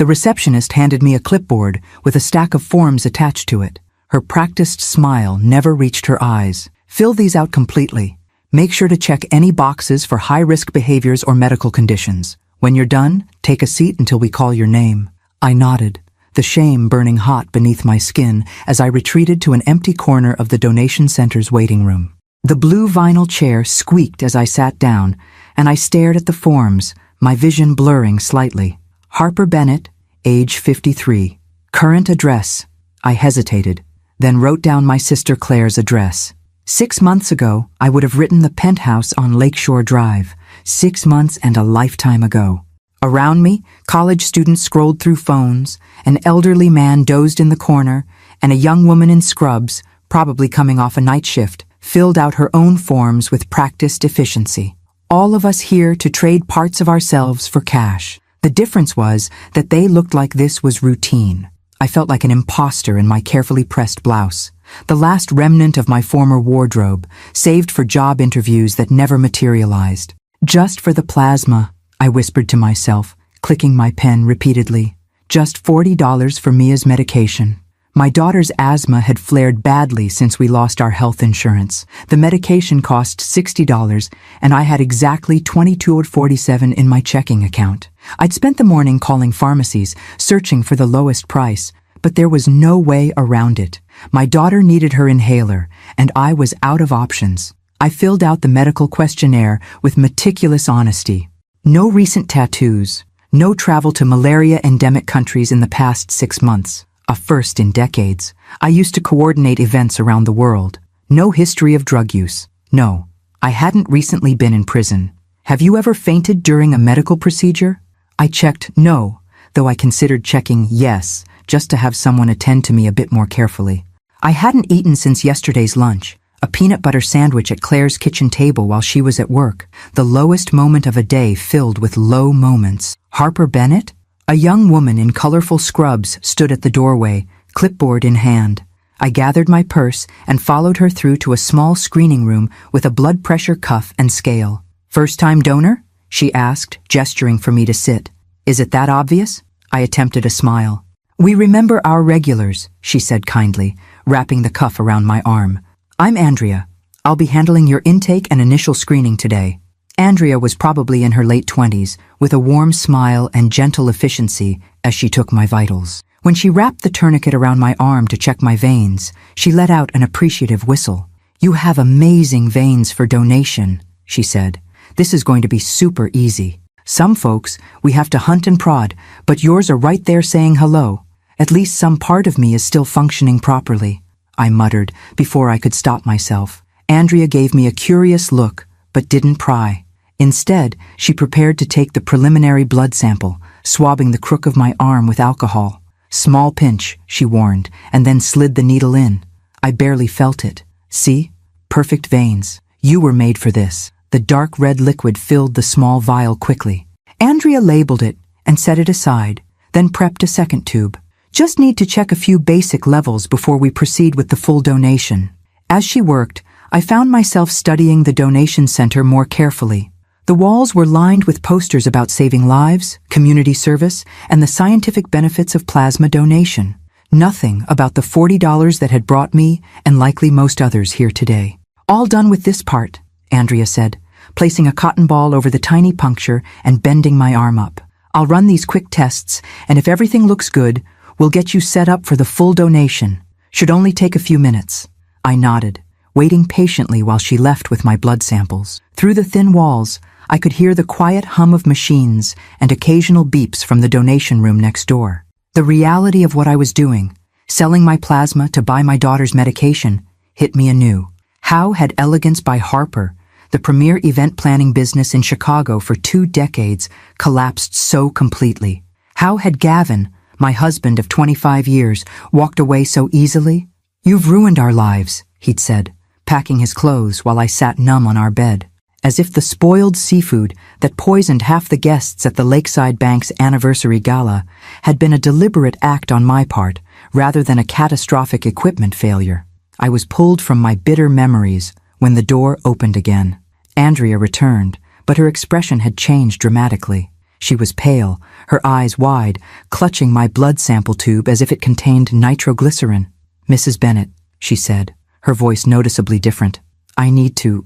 The receptionist handed me a clipboard with a stack of forms attached to it. Her practiced smile never reached her eyes. Fill these out completely. Make sure to check any boxes for high-risk behaviors or medical conditions. When you're done, take a seat until we call your name. I nodded, the shame burning hot beneath my skin as I retreated to an empty corner of the donation center's waiting room. The blue vinyl chair squeaked as I sat down, and I stared at the forms, my vision blurring slightly. Harper Bennett, age 53. Current address. I hesitated, then wrote down my sister Claire's address. 6 months ago, I would have written the penthouse on Lakeshore Drive. 6 months and a lifetime ago. Around me, college students scrolled through phones, an elderly man dozed in the corner, and a young woman in scrubs, probably coming off a night shift, filled out her own forms with practiced efficiency. All of us here to trade parts of ourselves for cash. The difference was that they looked like this was routine. I felt like an imposter in my carefully pressed blouse, the last remnant of my former wardrobe, saved for job interviews that never materialized. Just for the plasma, I whispered to myself, clicking my pen repeatedly. Just $40 for Mia's medication. My daughter's asthma had flared badly since we lost our health insurance. The medication cost $60, and I had exactly $22.47 in my checking account. I'd spent the morning calling pharmacies, searching for the lowest price, but there was no way around it. My daughter needed her inhaler, and I was out of options. I filled out the medical questionnaire with meticulous honesty. No recent tattoos, no travel to malaria-endemic countries in the past 6 months. A first in decades. I used to coordinate events around the world. No history of drug use. No, I hadn't recently been in prison. Have you ever fainted during a medical procedure? I checked no, though I considered checking yes, just to have someone attend to me a bit more carefully. I hadn't eaten since yesterday's lunch, a peanut butter sandwich at Claire's kitchen table while she was at work, the lowest moment of a day filled with low moments. Harper Bennett? A young woman in colorful scrubs stood at the doorway, clipboard in hand. I gathered my purse and followed her through to a small screening room with a blood pressure cuff and scale. First-time donor? She asked, gesturing for me to sit. Is it that obvious? I attempted a smile. We remember our regulars, she said kindly, wrapping the cuff around my arm. I'm Andrea. I'll be handling your intake and initial screening today. Andrea was probably in her late 20s, with a warm smile and gentle efficiency as she took my vitals. When she wrapped the tourniquet around my arm to check my veins, she let out an appreciative whistle. You have amazing veins for donation, she said. This is going to be super easy. Some folks, we have to hunt and prod, but yours are right there saying hello. At least some part of me is still functioning properly, I muttered before I could stop myself. Andrea gave me a curious look, but didn't pry. Instead, she prepared to take the preliminary blood sample, swabbing the crook of my arm with alcohol. Small pinch, she warned, and then slid the needle in. I barely felt it. See? Perfect veins. You were made for this. The dark red liquid filled the small vial quickly. Andrea labeled it and set it aside, then prepped a second tube. Just need to check a few basic levels before we proceed with the full donation. As she worked, I found myself studying the donation center more carefully. The walls were lined with posters about saving lives, community service, and the scientific benefits of plasma donation. Nothing about the $40 that had brought me, and likely most others here today. All done with this part, Andrea said, placing a cotton ball over the tiny puncture and bending my arm up. I'll run these quick tests, and if everything looks good, we'll get you set up for the full donation. Should only take a few minutes. I nodded, waiting patiently while she left with my blood samples. Through the thin walls, I could hear the quiet hum of machines and occasional beeps from the donation room next door. The reality of what I was doing, selling my plasma to buy my daughter's medication, hit me anew. How had Elegance by Harper, the premier event planning business in Chicago for 2 decades, collapsed so completely? How had Gavin, my husband of 25 years, walked away so easily? You've ruined our lives, he'd said, packing his clothes while I sat numb on our bed. As if the spoiled seafood that poisoned half the guests at the Lakeside Bank's anniversary gala had been a deliberate act on my part, rather than a catastrophic equipment failure. I was pulled from my bitter memories when the door opened again. Andrea returned, but her expression had changed dramatically. She was pale, her eyes wide, clutching my blood sample tube as if it contained nitroglycerin. "Mrs. Bennet," she said, her voice noticeably different. "I need to...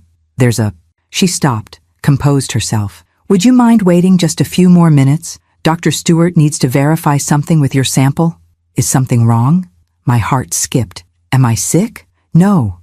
She stopped, composed herself. "Would you mind waiting just a few more minutes? Dr. Stewart needs to verify something with your sample." "Is something wrong?" My heart skipped. "Am I sick?" No,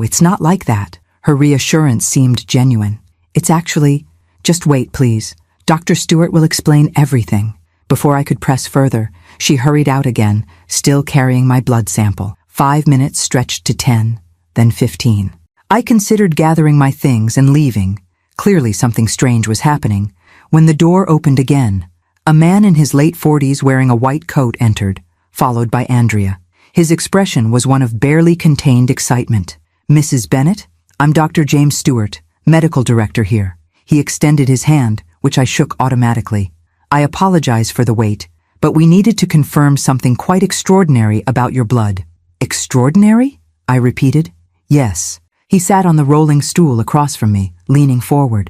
it's not like that." Her reassurance seemed genuine. "It's actually... Just wait, please. Dr. Stewart will explain everything." Before I could press further, she hurried out again, still carrying my blood sample. 5 minutes stretched to 10, then 15. I considered gathering my things and leaving. Clearly something strange was happening, when the door opened again. A man in his late 40s wearing a white coat entered, followed by Andrea. His expression was one of barely contained excitement. "Mrs. Bennet, I'm Dr. James Stewart, medical director here." He extended his hand, which I shook automatically. "I apologize for the wait, but we needed to confirm something quite extraordinary about your blood." "Extraordinary?" I repeated. "Yes." He sat on the rolling stool across from me, leaning forward.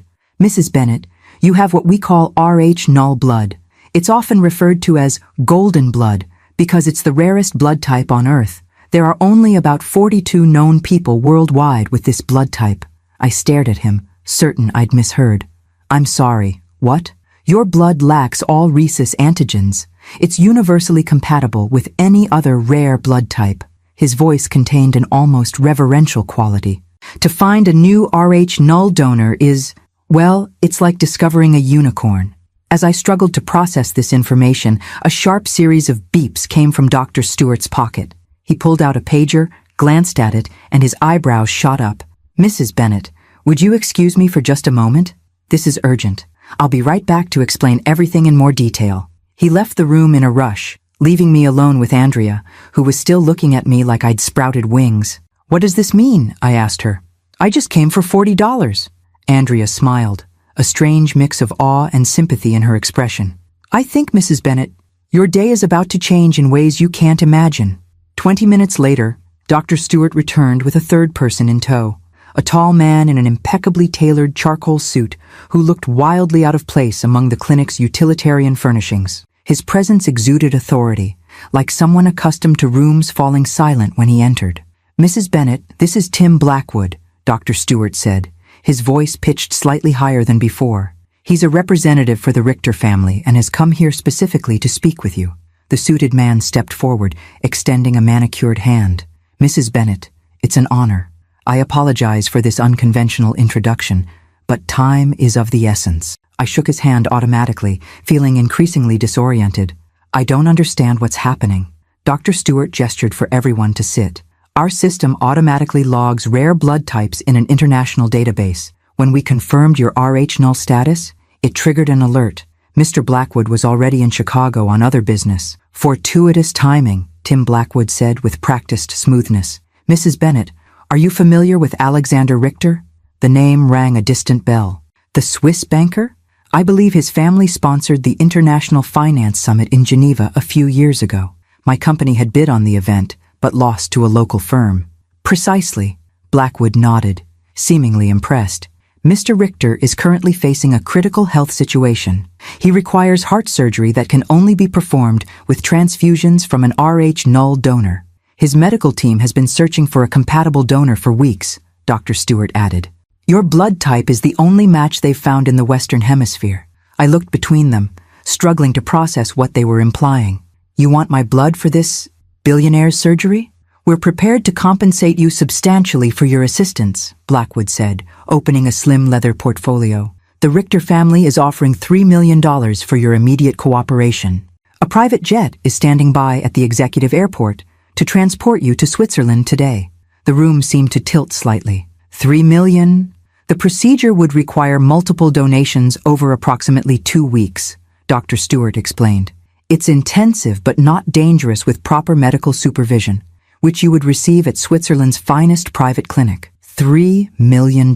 "Mrs. Bennet, you have what we call Rh null blood. It's often referred to as golden blood because it's the rarest blood type on Earth. There are only about 42 known people worldwide with this blood type." I stared at him, certain I'd misheard. "I'm sorry. What?" "Your blood lacks all rhesus antigens. It's universally compatible with any other rare blood type." His voice contained an almost reverential quality. "To find a new Rh null donor is, well, it's like discovering a unicorn." As I struggled to process this information, a sharp series of beeps came from Dr. Stewart's pocket. He pulled out a pager, glanced at it, and his eyebrows shot up. "Mrs. Bennet, would you excuse me for just a moment? This is urgent. I'll be right back to explain everything in more detail." He left the room in a rush, leaving me alone with Andrea, who was still looking at me like I'd sprouted wings. "What does this mean?" I asked her. "I just came for $40. Andrea smiled, a strange mix of awe and sympathy in her expression. "I think, Mrs. Bennet, your day is about to change in ways you can't imagine." 20 minutes later, Dr. Stewart returned with a third person in tow, a tall man in an impeccably tailored charcoal suit who looked wildly out of place among the clinic's utilitarian furnishings. His presence exuded authority, like someone accustomed to rooms falling silent when he entered. "Mrs. Bennet, this is Tim Blackwood," Dr. Stewart said, his voice pitched slightly higher than before. "He's a representative for the Richter family and has come here specifically to speak with you." The suited man stepped forward, extending a manicured hand. "Mrs. Bennet, it's an honor. I apologize for this unconventional introduction, but time is of the essence." I shook his hand automatically, feeling increasingly disoriented. "I don't understand what's happening." Dr. Stewart gestured for everyone to sit. "Our system automatically logs rare blood types in an international database. When we confirmed your Rh null status, it triggered an alert. Mr. Blackwood was already in Chicago on other business." "Fortuitous timing," Tim Blackwood said with practiced smoothness. "Mrs. Bennet, are you familiar with Alexander Richter?" The name rang a distant bell. "The Swiss banker? I believe his family sponsored the International Finance Summit in Geneva a few years ago. My company had bid on the event, but lost to a local firm." "Precisely." Blackwood nodded, seemingly impressed. "Mr. Richter is currently facing a critical health situation. He requires heart surgery that can only be performed with transfusions from an Rh null donor. His medical team has been searching for a compatible donor for weeks," Dr. Stewart added. "Your blood type is the only match they've found in the Western Hemisphere." I looked between them, struggling to process what they were implying. "You want my blood for this billionaire's surgery? We're prepared to compensate you substantially for your assistance," Blackwood said, opening a slim leather portfolio. "The Richter family is offering $3 million for your immediate cooperation. A private jet is standing by at the executive airport to transport you to Switzerland today." The room seemed to tilt slightly. $3 million? The procedure would require multiple donations over approximately 2 weeks, Dr. Stewart explained. "It's intensive but not dangerous with proper medical supervision, which you would receive at Switzerland's finest private clinic." $3 million.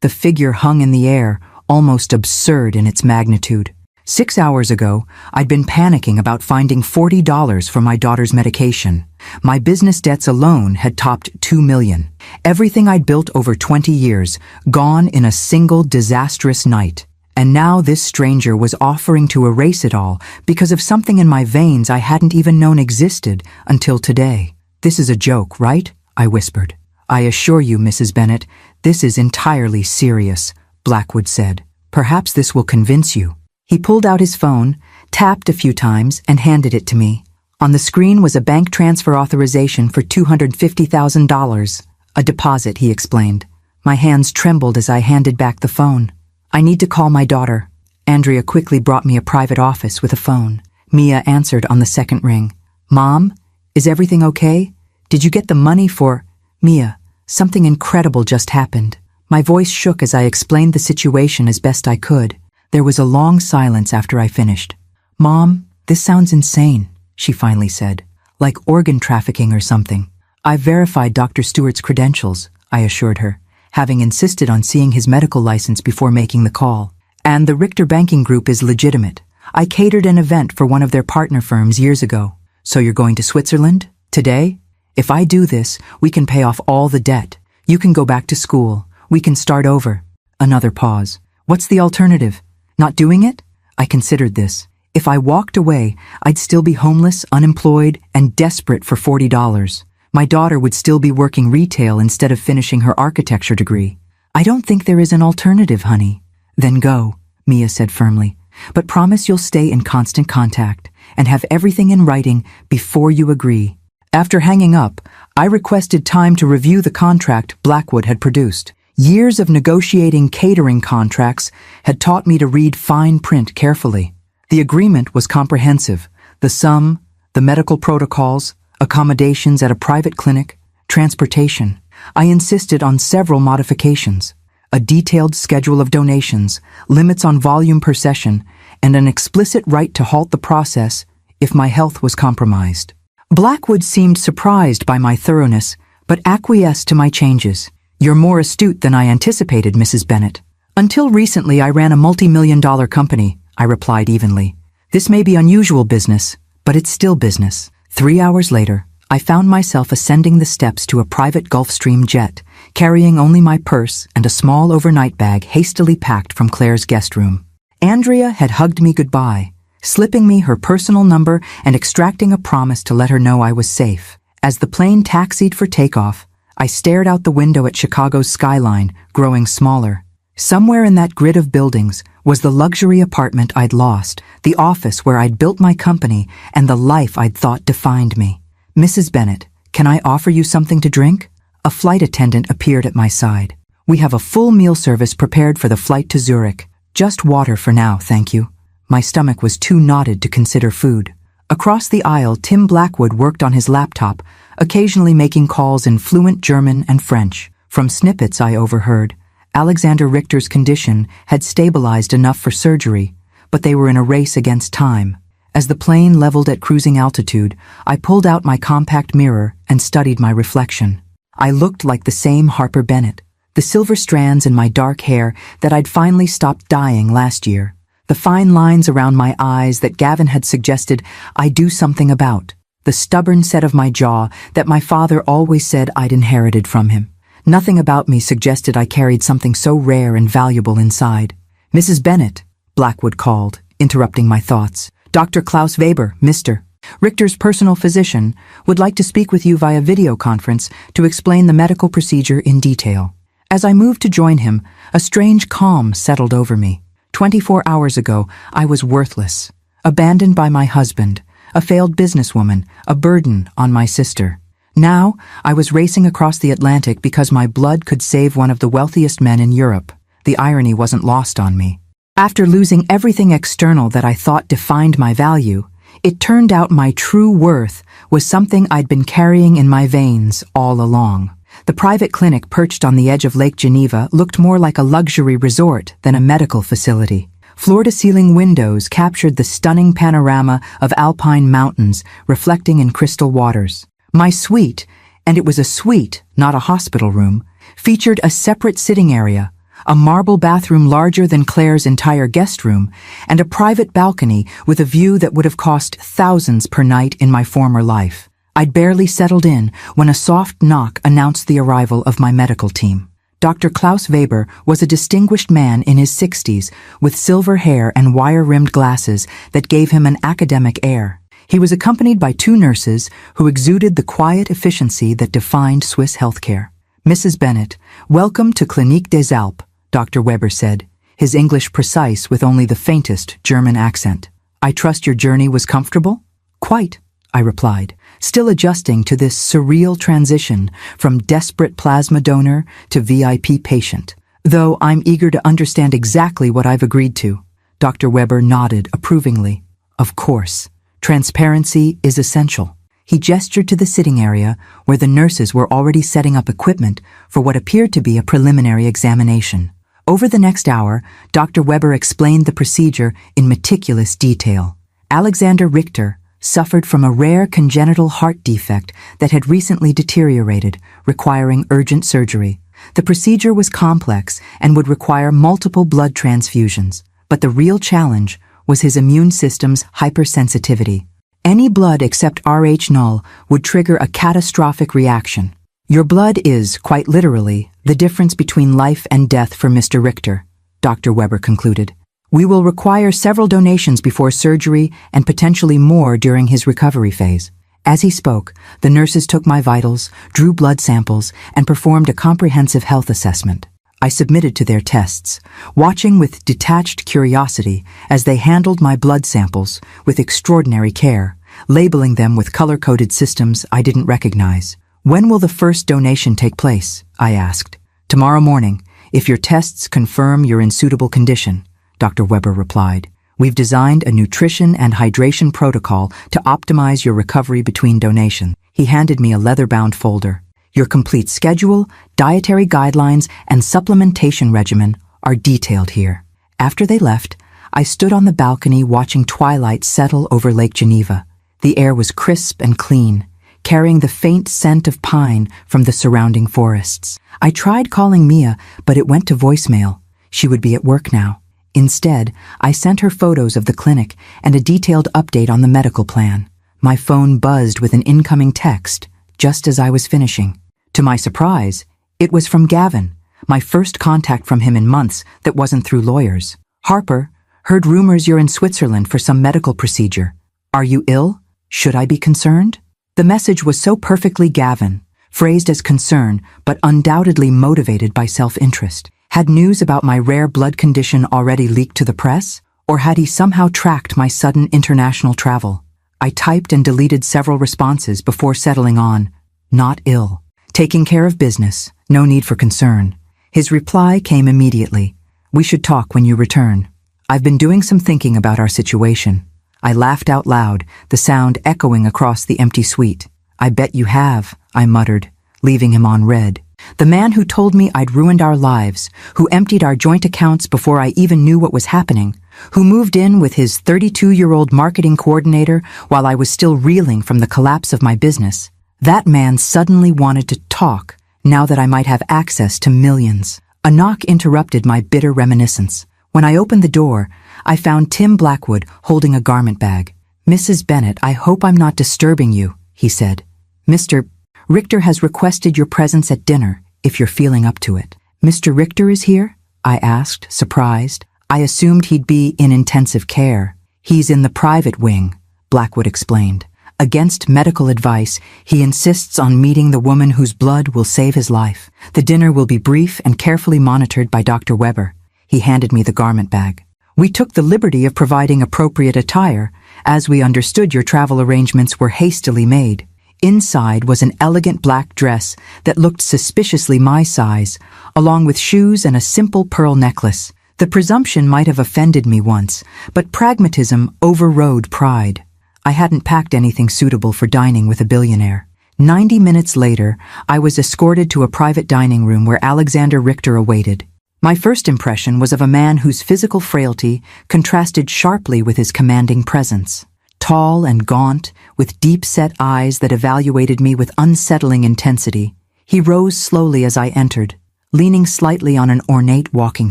The figure hung in the air, almost absurd in its magnitude. 6 hours ago, I'd been panicking about finding $40 for my daughter's medication. My business debts alone had topped $2 million. Everything I'd built over 20 years, gone in a single disastrous night. And now this stranger was offering to erase it all because of something in my veins I hadn't even known existed until today. "This is a joke, right?" I whispered. "I assure you, Mrs. Bennet, this is entirely serious," Blackwood said. "Perhaps this will convince you." He pulled out his phone, tapped a few times, and handed it to me. On the screen was a bank transfer authorization for $250,000. "A deposit," he explained. My hands trembled as I handed back the phone. "I need to call my daughter." Andrea quickly brought me a private office with a phone. Mia answered on the second ring. "Mom, is everything okay? Did you get the money for—" "Mia, something incredible just happened." My voice shook as I explained the situation as best I could. There was a long silence after I finished. "Mom, this sounds insane," she finally said. "Like organ trafficking or something." "I've verified Dr. Stewart's credentials," I assured her, having insisted on seeing his medical license before making the call. "And the Richter Banking Group is legitimate. I catered an event for one of their partner firms years ago." "So you're going to Switzerland? Today? If I do this, we can pay off all the debt. You can go back to school. We can start over." Another pause. "What's the alternative? Not doing it?" I considered this. If I walked away, I'd still be homeless, unemployed, and desperate for $40. My daughter would still be working retail instead of finishing her architecture degree. "I don't think there is an alternative, honey." "Then go," Mia said firmly. "But promise you'll stay in constant contact and have everything in writing before you agree." After hanging up, I requested time to review the contract Blackwood had produced. Years of negotiating catering contracts had taught me to read fine print carefully. The agreement was comprehensive. The sum, the medical protocols, accommodations at a private clinic, transportation. I insisted on several modifications: a detailed schedule of donations, limits on volume per session, and an explicit right to halt the process if my health was compromised. Blackwood seemed surprised by my thoroughness, but acquiesced to my changes. "You're more astute than I anticipated, Mrs. Bennet." "Until recently, I ran a multi-million-dollar company," I replied evenly. "This may be unusual business, but it's still business." 3 hours later, I found myself ascending the steps to a private Gulfstream jet, carrying only my purse and a small overnight bag hastily packed from Claire's guest room. Andrea had hugged me goodbye, slipping me her personal number and extracting a promise to let her know I was safe. As the plane taxied for takeoff, I stared out the window at Chicago's skyline, growing smaller. Somewhere in that grid of buildings was the luxury apartment I'd lost, the office where I'd built my company, and the life I'd thought defined me. "Mrs. Bennet, can I offer you something to drink?" A flight attendant appeared at my side. "We have a full meal service prepared for the flight to Zurich. Just water for now, thank you." My stomach was too knotted to consider food. Across the aisle, Tim Blackwood worked on his laptop, occasionally making calls in fluent German and French. From snippets I overheard, Alexander Richter's condition had stabilized enough for surgery, but they were in a race against time. As the plane leveled at cruising altitude, I pulled out my compact mirror and studied my reflection. I looked like the same Harper Bennett, the silver strands in my dark hair that I'd finally stopped dyeing last year, the fine lines around my eyes that Gavin had suggested I do something about, the stubborn set of my jaw that my father always said I'd inherited from him. Nothing about me suggested I carried something so rare and valuable inside. "Mrs. Bennet," Blackwood called, interrupting my thoughts. "Dr. Klaus Weber, Mr. Richter's personal physician, would like to speak with you via video conference to explain the medical procedure in detail." As I moved to join him, a strange calm settled over me. 24 hours ago, I was worthless, abandoned by my husband, a failed businesswoman, a burden on my sister. Now, I was racing across the Atlantic because my blood could save one of the wealthiest men in Europe. The irony wasn't lost on me. After losing everything external that I thought defined my value, it turned out my true worth was something I'd been carrying in my veins all along. The private clinic perched on the edge of Lake Geneva looked more like a luxury resort than a medical facility. Floor-to-ceiling windows captured the stunning panorama of alpine mountains reflecting in crystal waters. My suite, and it was a suite, not a hospital room, featured a separate sitting area, a marble bathroom larger than Claire's entire guest room, and a private balcony with a view that would have cost thousands per night in my former life. I'd barely settled in when a soft knock announced the arrival of my medical team. Dr. Klaus Weber was a distinguished man in his 60s with silver hair and wire-rimmed glasses that gave him an academic air. He was accompanied by two nurses who exuded the quiet efficiency that defined Swiss healthcare. "Mrs. Bennett, welcome to Clinique des Alpes," Dr. Weber said, his English precise with only the faintest German accent. "I trust your journey was comfortable?" "Quite," I replied, still adjusting to this surreal transition from desperate plasma donor to VIP patient. "Though I'm eager to understand exactly what I've agreed to." Dr. Weber nodded approvingly. "Of course. Transparency is essential." He gestured to the sitting area where the nurses were already setting up equipment for what appeared to be a preliminary examination. Over the next hour, Dr. Weber explained the procedure in meticulous detail. Alexander Richter suffered from a rare congenital heart defect that had recently deteriorated, requiring urgent surgery. The procedure was complex and would require multiple blood transfusions, but the real challenge was his immune system's hypersensitivity. Any blood except Rh0 would trigger a catastrophic reaction. "Your blood is, quite literally, the difference between life and death for Mr. Richter," Dr. Weber concluded. "We will require several donations before surgery and potentially more during his recovery phase." As he spoke, the nurses took my vitals, drew blood samples, and performed a comprehensive health assessment. I submitted to their tests, watching with detached curiosity as they handled my blood samples with extraordinary care, labeling them with color-coded systems I didn't recognize. "When will the first donation take place?" I asked. "Tomorrow morning, if your tests confirm you're in suitable condition," Dr. Weber replied. "We've designed a nutrition and hydration protocol to optimize your recovery between donations." He handed me a leather-bound folder. "Your complete schedule, dietary guidelines, and supplementation regimen are detailed here." After they left, I stood on the balcony watching twilight settle over Lake Geneva. The air was crisp and clean, carrying the faint scent of pine from the surrounding forests. I tried calling Mia, but it went to voicemail. She would be at work now. Instead, I sent her photos of the clinic and a detailed update on the medical plan. My phone buzzed with an incoming text just as I was finishing. To my surprise, it was from Gavin, my first contact from him in months that wasn't through lawyers. "Harper, heard rumors you're in Switzerland for some medical procedure. Are you ill? Should I be concerned?" The message was so perfectly Gavin, phrased as concern, but undoubtedly motivated by self-interest. Had news about my rare blood condition already leaked to the press? Or had he somehow tracked my sudden international travel? I typed and deleted several responses before settling on, "Not ill. Taking care of business. No need for concern." His reply came immediately. "We should talk when you return. I've been doing some thinking about our situation." I laughed out loud, the sound echoing across the empty suite. "I bet you have," I muttered, leaving him on read. The man who told me I'd ruined our lives, who emptied our joint accounts before I even knew what was happening, who moved in with his 32-year-old marketing coordinator while I was still reeling from the collapse of my business. That man suddenly wanted to talk, now that I might have access to millions. A knock interrupted my bitter reminiscence. When I opened the door, I found Tim Blackwood holding a garment bag. "Mrs. Bennett, I hope I'm not disturbing you," he said. "Mr. Richter has requested your presence at dinner, if you're feeling up to it." "Mr. Richter is here?" I asked, surprised. I assumed he'd be in intensive care. "He's in the private wing," Blackwood explained. "Against medical advice, he insists on meeting the woman whose blood will save his life. The dinner will be brief and carefully monitored by Dr. Weber." He handed me the garment bag. "We took the liberty of providing appropriate attire, as we understood your travel arrangements were hastily made." Inside was an elegant black dress that looked suspiciously my size, along with shoes and a simple pearl necklace. The presumption might have offended me once, but pragmatism overrode pride. I hadn't packed anything suitable for dining with a billionaire. 90 minutes later, I was escorted to a private dining room where Alexander Richter awaited. My first impression was of a man whose physical frailty contrasted sharply with his commanding presence. Tall and gaunt, with deep-set eyes that evaluated me with unsettling intensity, he rose slowly as I entered, leaning slightly on an ornate walking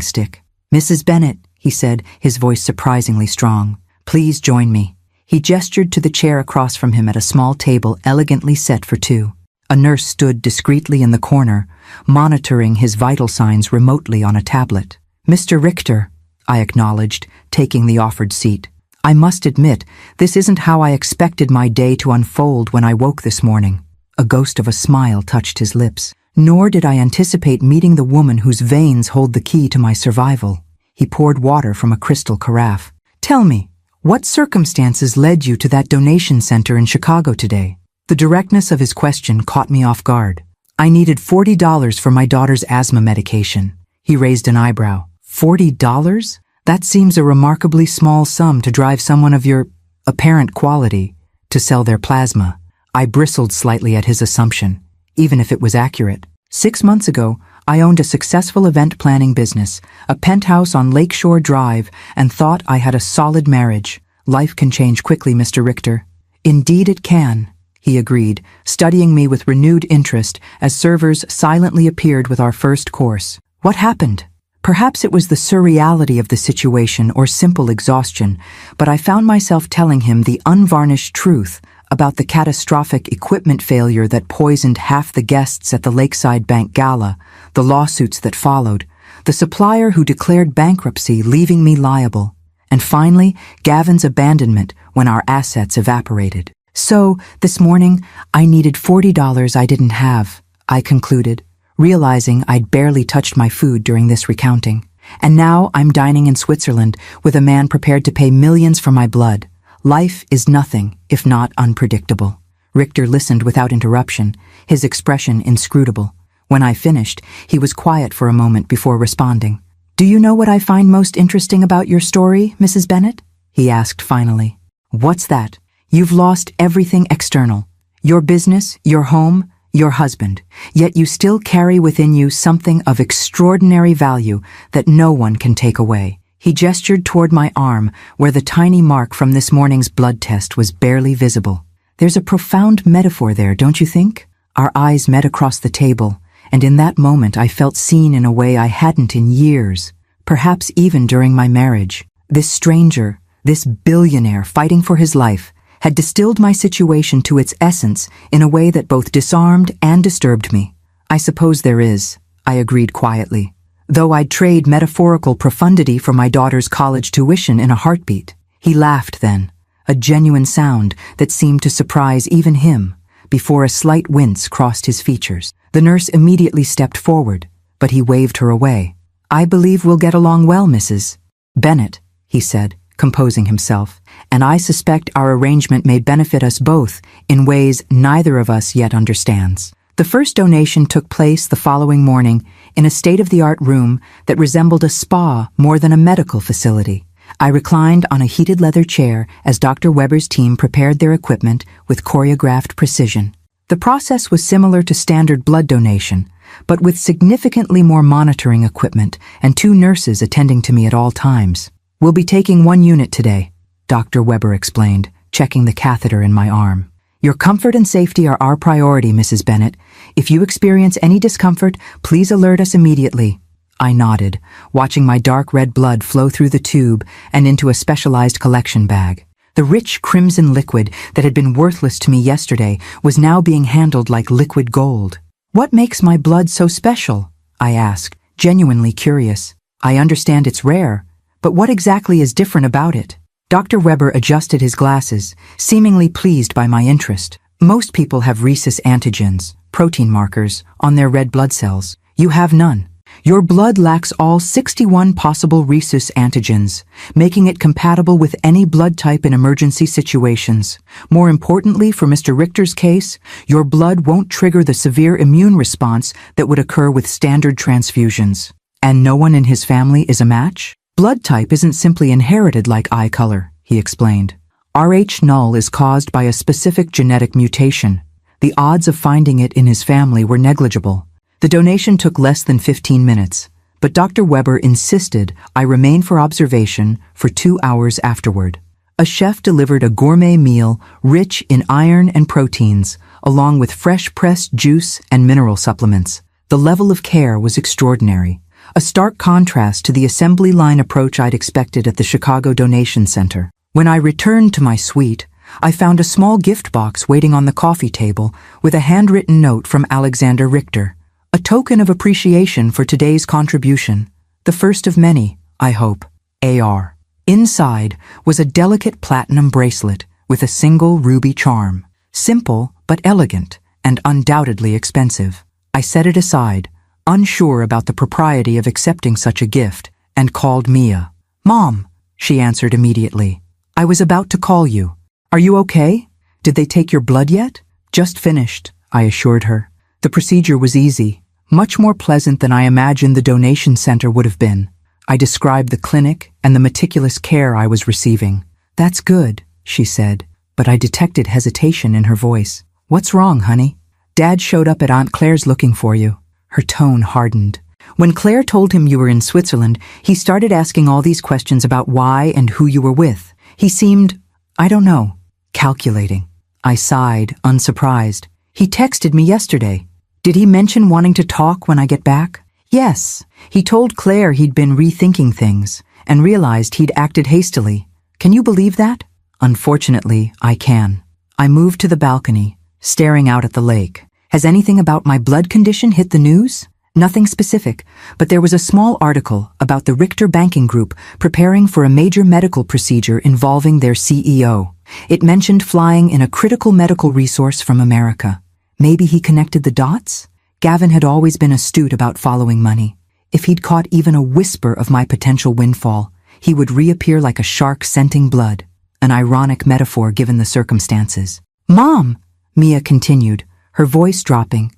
stick. "Mrs. Bennett," he said, his voice surprisingly strong, "please join me." He gestured to the chair across from him at a small table elegantly set for two. A nurse stood discreetly in the corner, monitoring his vital signs remotely on a tablet. "Mr. Richter," I acknowledged, taking the offered seat. "I must admit, this isn't how I expected my day to unfold when I woke this morning." A ghost of a smile touched his lips. "Nor did I anticipate meeting the woman whose veins hold the key to my survival." He poured water from a crystal carafe. "Tell me, what circumstances led you to that donation center in Chicago today?" The directness of his question caught me off guard. "I needed $40 for my daughter's asthma medication." He raised an eyebrow. $40? That seems a remarkably small sum to drive someone of your apparent quality to sell their plasma. I bristled slightly at his assumption, even if it was accurate. 6 months ago, I owned a successful event planning business, a penthouse on Lakeshore Drive, and thought I had a solid marriage. Life can change quickly, Mr. Richter. "Indeed it can," he agreed, studying me with renewed interest as servers silently appeared with our first course. "What happened?" Perhaps it was the surreality of the situation or simple exhaustion, but I found myself telling him the unvarnished truth about the catastrophic equipment failure that poisoned half the guests at the Lakeside Bank Gala, the lawsuits that followed, the supplier who declared bankruptcy leaving me liable, and finally, Gavin's abandonment when our assets evaporated. "So, this morning, I needed $40 I didn't have," I concluded, realizing I'd barely touched my food during this recounting. "And now I'm dining in Switzerland with a man prepared to pay millions for my blood. Life is nothing if not unpredictable." Richter listened without interruption, his expression inscrutable. When I finished, he was quiet for a moment before responding. "Do you know what I find most interesting about your story, Mrs. Bennett?" he asked finally. "What's that?" "You've lost everything external. Your business, your home, your husband, yet you still carry within you something of extraordinary value that no one can take away." He gestured toward my arm, where the tiny mark from this morning's blood test was barely visible. "There's a profound metaphor there, don't you think?" Our eyes met across the table, and in that moment I felt seen in a way I hadn't in years, perhaps even during my marriage. This stranger, this billionaire fighting for his life, had distilled my situation to its essence in a way that both disarmed and disturbed me. "I suppose there is," I agreed quietly, though I'd trade metaphorical profundity for my daughter's college tuition in a heartbeat. He laughed then, a genuine sound that seemed to surprise even him, before a slight wince crossed his features. The nurse immediately stepped forward, but he waved her away. "I believe we'll get along well, Mrs. Bennett," he said, composing himself, "and I suspect our arrangement may benefit us both in ways neither of us yet understands." The first donation took place the following morning in a state-of-the-art room that resembled a spa more than a medical facility. I reclined on a heated leather chair as Dr. Weber's team prepared their equipment with choreographed precision. The process was similar to standard blood donation, but with significantly more monitoring equipment and 2 nurses attending to me at all times. "We'll be taking 1 unit today," Dr. Weber explained, checking the catheter in my arm. "Your comfort and safety are our priority, Mrs. Bennett. If you experience any discomfort, please alert us immediately." I nodded, watching my dark red blood flow through the tube and into a specialized collection bag. The rich crimson liquid that had been worthless to me yesterday was now being handled like liquid gold. "What makes my blood so special?" I asked, genuinely curious. "I understand it's rare, but what exactly is different about it?" Dr. Weber adjusted his glasses, seemingly pleased by my interest. "Most people have rhesus antigens, protein markers, on their red blood cells. You have none. Your blood lacks all 61 possible rhesus antigens, making it compatible with any blood type in emergency situations. More importantly, for Mr. Richter's case, your blood won't trigger the severe immune response that would occur with standard transfusions. And no one in his family is a match? Blood type isn't simply inherited like eye color," he explained. "Rh null is caused by a specific genetic mutation. The odds of finding it in his family were negligible." The donation took less than 15 minutes, but Dr. Weber insisted I remain for observation for 2 hours afterward. A chef delivered a gourmet meal rich in iron and proteins, along with fresh-pressed juice and mineral supplements. The level of care was extraordinary, a stark contrast to the assembly line approach I'd expected at the Chicago Donation Center. When I returned to my suite, I found a small gift box waiting on the coffee table with a handwritten note from Alexander Richter, A token of appreciation for today's contribution. The first of many, I hope. AR. Inside was a delicate platinum bracelet with a single ruby charm. Simple but elegant and undoubtedly expensive. I set it aside, unsure about the propriety of accepting such a gift, and called Mia. "Mom," she answered immediately. "I was about to call you. Are you okay? Did they take your blood yet?" "Just finished," I assured her. The procedure was easy, much more pleasant than I imagined the donation center would have been. I described the clinic and the meticulous care I was receiving. "That's good," she said, but I detected hesitation in her voice. "What's wrong, honey?" "Dad showed up at Aunt Claire's looking for you." Her tone hardened. "When Claire told him you were in Switzerland, he started asking all these questions about why and who you were with. He seemed, I don't know, calculating." I sighed, unsurprised. "He texted me yesterday. Did he mention wanting to talk when I get back?" "Yes. He told Claire he'd been rethinking things and realized he'd acted hastily. Can you believe that?" "Unfortunately, I can." I moved to the balcony, staring out at the lake. "Has anything about my blood condition hit the news?" "Nothing specific, but there was a small article about the Richter banking group preparing for a major medical procedure involving their CEO. It mentioned flying in a critical medical resource from America. Maybe he connected the dots? Gavin had always been astute about following money. If he'd caught even a whisper of my potential windfall, he would reappear like a shark scenting blood. An ironic metaphor given the circumstances. "Mom," Mia continued, her voice dropping,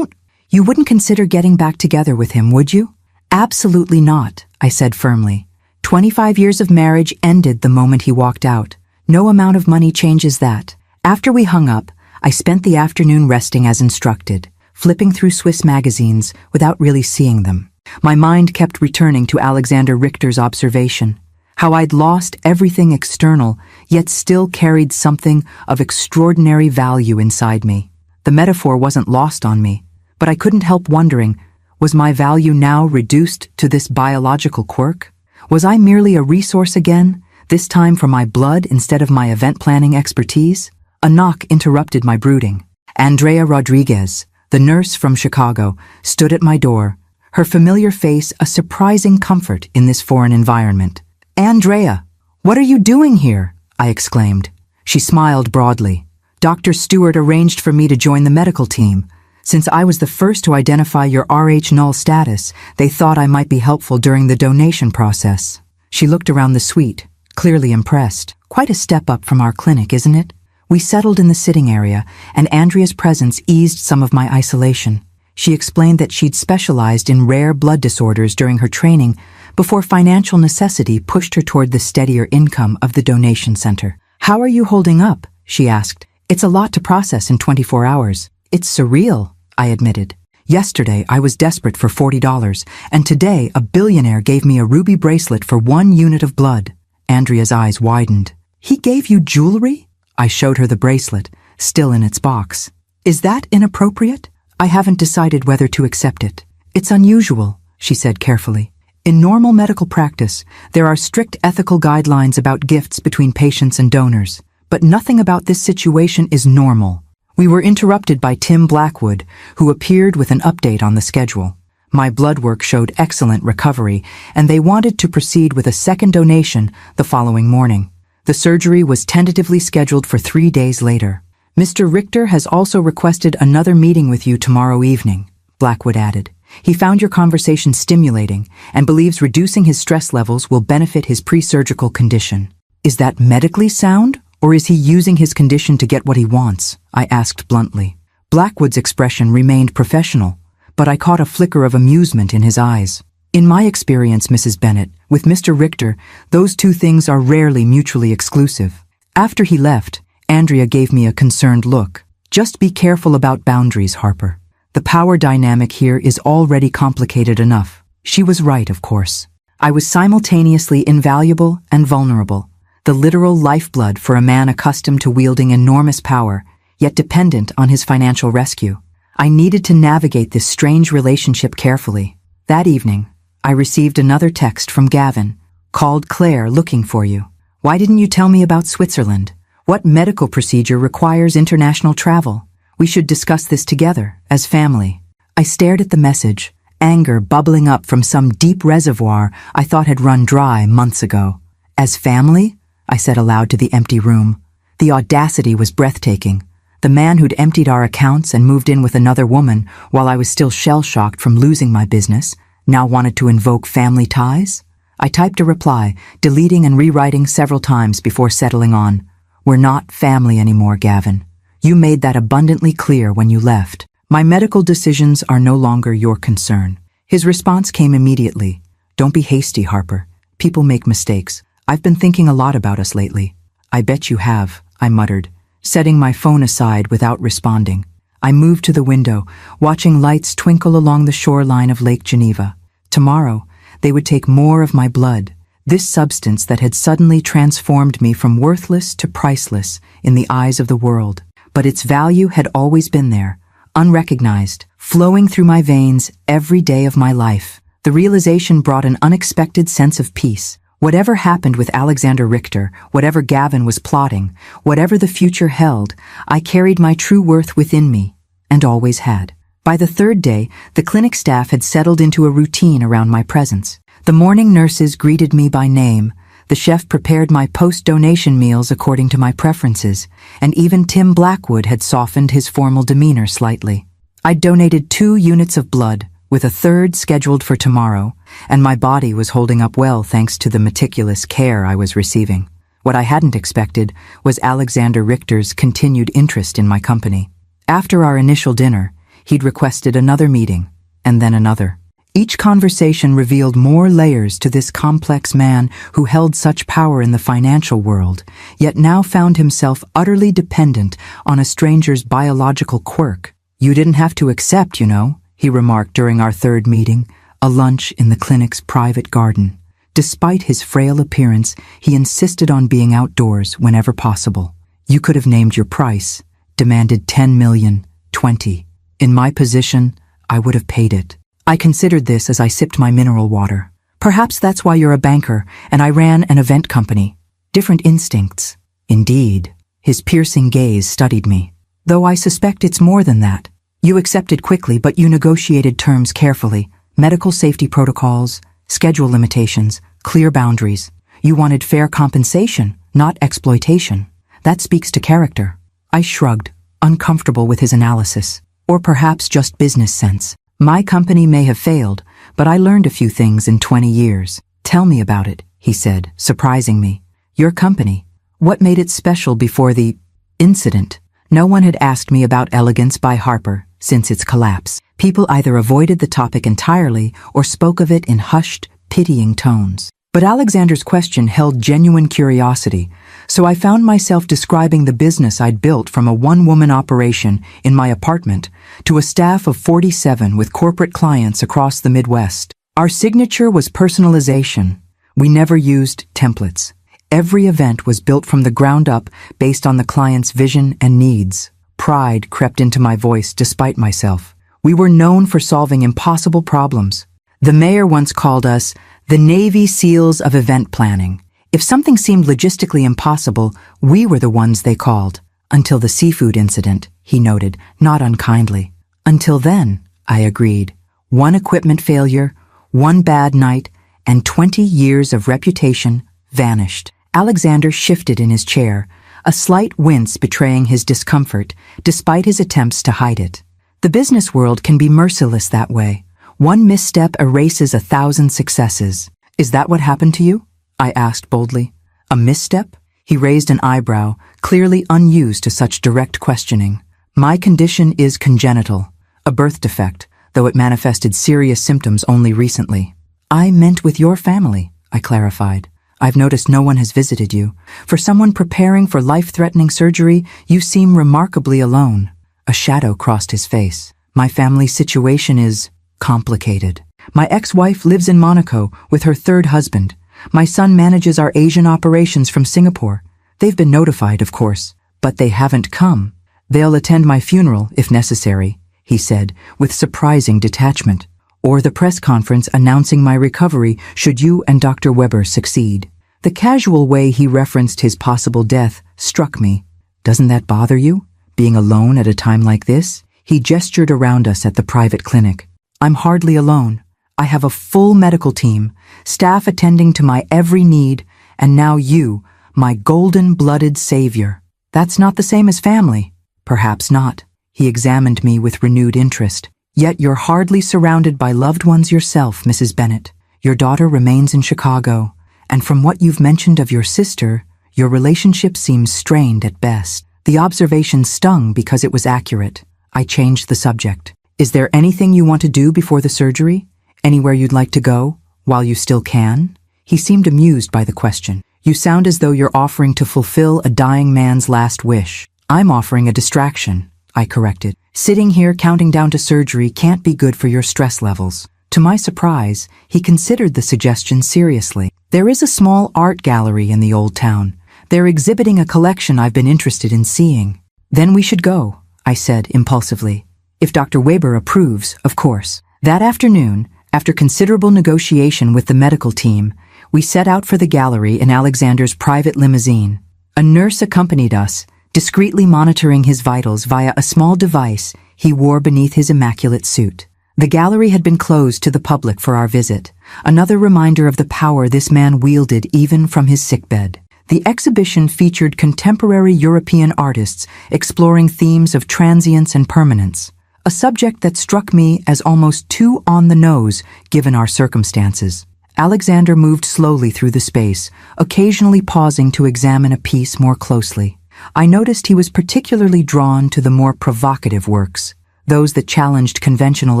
You wouldn't consider getting back together with him, would you?" "Absolutely not," I said firmly. 25 years of marriage ended the moment he walked out. No amount of money changes that. After we hung up, I spent the afternoon resting as instructed, flipping through Swiss magazines without really seeing them. My mind kept returning to Alexander Richter's observation, how I'd lost everything external, yet still carried something of extraordinary value inside me. The metaphor wasn't lost on me, but I couldn't help wondering, was my value now reduced to this biological quirk? Was I merely a resource again, this time for my blood instead of my event planning expertise? A knock interrupted my brooding. Andrea Rodriguez, the nurse from Chicago, stood at my door, her familiar face a surprising comfort in this foreign environment. "Andrea, what are you doing here?" I exclaimed. She smiled broadly. "Dr. Stewart arranged for me to join the medical team. Since I was the first to identify your Rh null status, they thought I might be helpful during the donation process." She looked around the suite, clearly impressed. "Quite a step up from our clinic, isn't it?" We settled in the sitting area, and Andrea's presence eased some of my isolation. She explained that she'd specialized in rare blood disorders during her training before financial necessity pushed her toward the steadier income of the donation center. "How are you holding up?" she asked. "It's a lot to process in 24 hours. "It's surreal," I admitted. "Yesterday I was desperate for $40, and today a billionaire gave me a ruby bracelet for 1 unit of blood." Andrea's eyes widened. "He gave you jewelry?" I showed her the bracelet, still in its box. "Is that inappropriate?" "I haven't decided whether to accept it. It's unusual," she said carefully. "In normal medical practice, there are strict ethical guidelines about gifts between patients and donors, but nothing about this situation is normal." We were interrupted by Tim Blackwood, who appeared with an update on the schedule. My blood work showed excellent recovery, and they wanted to proceed with a second donation the following morning. The surgery was tentatively scheduled for 3 days later. "Mr. Richter has also requested another meeting with you tomorrow evening," Blackwood added. "He found your conversation stimulating and believes reducing his stress levels will benefit his pre-surgical condition." "Is that medically sound? Or is he using his condition to get what he wants?" I asked bluntly. Blackwood's expression remained professional, but I caught a flicker of amusement in his eyes. "In my experience, Mrs. Bennett, with Mr. Richter, those two things are rarely mutually exclusive." After he left, Andrea gave me a concerned look. "Just be careful about boundaries, Harper. The power dynamic here is already complicated enough." She was right, of course. I was simultaneously invaluable and vulnerable. The literal lifeblood for a man accustomed to wielding enormous power, yet dependent on his financial rescue. I needed to navigate this strange relationship carefully. That evening, I received another text from Gavin. "Called Claire looking for you. Why didn't you tell me about Switzerland? What medical procedure requires international travel? We should discuss this together, as family." I stared at the message, anger bubbling up from some deep reservoir I thought had run dry months ago. As family? I said aloud to the empty room. The audacity was breathtaking. The man who'd emptied our accounts and moved in with another woman while I was still shell-shocked from losing my business now wanted to invoke family ties? I typed a reply, deleting and rewriting several times before settling on. We're not family anymore, Gavin. You made that abundantly clear when you left. My medical decisions are no longer your concern. His response came immediately. Don't be hasty, Harper. People make mistakes. I've been thinking a lot about us lately. I bet you have, I muttered, setting my phone aside without responding. I moved to the window, watching lights twinkle along the shoreline of Lake Geneva. Tomorrow, they would take more of my blood, this substance that had suddenly transformed me from worthless to priceless in the eyes of the world. But its value had always been there, unrecognized, flowing through my veins every day of my life. The realization brought an unexpected sense of peace. Whatever happened with Alexander Richter, whatever Gavin was plotting, whatever the future held, I carried my true worth within me, and always had. By the third day, the clinic staff had settled into a routine around my presence. The morning nurses greeted me by name, the chef prepared my post-donation meals according to my preferences, and even Tim Blackwood had softened his formal demeanor slightly. I'd donated 2 units of blood, with a third scheduled for tomorrow, and my body was holding up well thanks to the meticulous care I was receiving. What I hadn't expected was Alexander Richter's continued interest in my company. After our initial dinner, he'd requested another meeting, and then another. Each conversation revealed more layers to this complex man who held such power in the financial world, yet now found himself utterly dependent on a stranger's biological quirk. You didn't have to accept, you know, he remarked during our third meeting, a lunch in the clinic's private garden. Despite his frail appearance, he insisted on being outdoors whenever possible. You could have named your price, demanded 10 million, 20. In my position, I would have paid it. I considered this as I sipped my mineral water. Perhaps that's why you're a banker, and I ran an event company. Different instincts. Indeed. His piercing gaze studied me. Though I suspect it's more than that. You accepted quickly, but you negotiated terms carefully. Medical safety protocols, schedule limitations, clear boundaries. You wanted fair compensation, not exploitation. That speaks to character. I shrugged, uncomfortable with his analysis. Or perhaps just business sense. My company may have failed, but I learned a few things in 20 years. Tell me about it, he said, surprising me. Your company. What made it special before the incident? No one had asked me about Elegance by Harper since its collapse. People either avoided the topic entirely or spoke of it in hushed, pitying tones. But Alexander's question held genuine curiosity, so I found myself describing the business I'd built from a one-woman operation in my apartment to a staff of 47 with corporate clients across the Midwest. Our signature was personalization. We never used templates. Every event was built from the ground up based on the client's vision and needs. Pride crept into my voice despite myself. We were known for solving impossible problems. The mayor once called us the Navy SEALs of event planning. If something seemed logistically impossible, we were the ones they called. Until the seafood incident, he noted, not unkindly. Until then, I agreed. One equipment failure, one bad night, and 20 years of reputation vanished. Alexander shifted in his chair, a slight wince betraying his discomfort, despite his attempts to hide it. The business world can be merciless that way. One misstep erases 1,000 successes. Is that what happened to you? I asked boldly. A misstep? He raised an eyebrow, clearly unused to such direct questioning. My condition is congenital, a birth defect, though it manifested serious symptoms only recently. I meant with your family, I clarified. I've noticed no one has visited you. For someone preparing for life-threatening surgery, you seem remarkably alone. A shadow crossed his face. My family situation is complicated. My ex-wife lives in Monaco with her third husband. My son manages our Asian operations from Singapore. They've been notified, of course, but they haven't come. They'll attend my funeral, if necessary, he said, with surprising detachment, or the press conference announcing my recovery should you and Dr. Weber succeed. The casual way he referenced his possible death struck me. Doesn't that bother you, being alone at a time like this? He gestured around us at the private clinic. I'm hardly alone. I have a full medical team, staff attending to my every need, and now you, my golden-blooded savior. That's not the same as family. Perhaps not. He examined me with renewed interest. Yet you're hardly surrounded by loved ones yourself, Mrs. Bennett. Your daughter remains in Chicago, and from what you've mentioned of your sister, your relationship seems strained at best. The observation stung because it was accurate. I changed the subject. Is there anything you want to do before the surgery? Anywhere you'd like to go, while you still can? He seemed amused by the question. You sound as though you're offering to fulfill a dying man's last wish. I'm offering a distraction, I corrected. Sitting here counting down to surgery can't be good for your stress levels. To my surprise, he considered the suggestion seriously. There is a small art gallery in the old town. They're exhibiting a collection I've been interested in seeing. Then we should go, I said impulsively. If Dr. Weber approves, of course. That afternoon, after considerable negotiation with the medical team, we set out for the gallery in Alexander's private limousine. A nurse accompanied us, discreetly monitoring his vitals via a small device he wore beneath his immaculate suit. The gallery had been closed to the public for our visit, another reminder of the power this man wielded even from his sickbed. The exhibition featured contemporary European artists exploring themes of transience and permanence, a subject that struck me as almost too on the nose given our circumstances. Alexander moved slowly through the space, occasionally pausing to examine a piece more closely. I noticed he was particularly drawn to the more provocative works, those that challenged conventional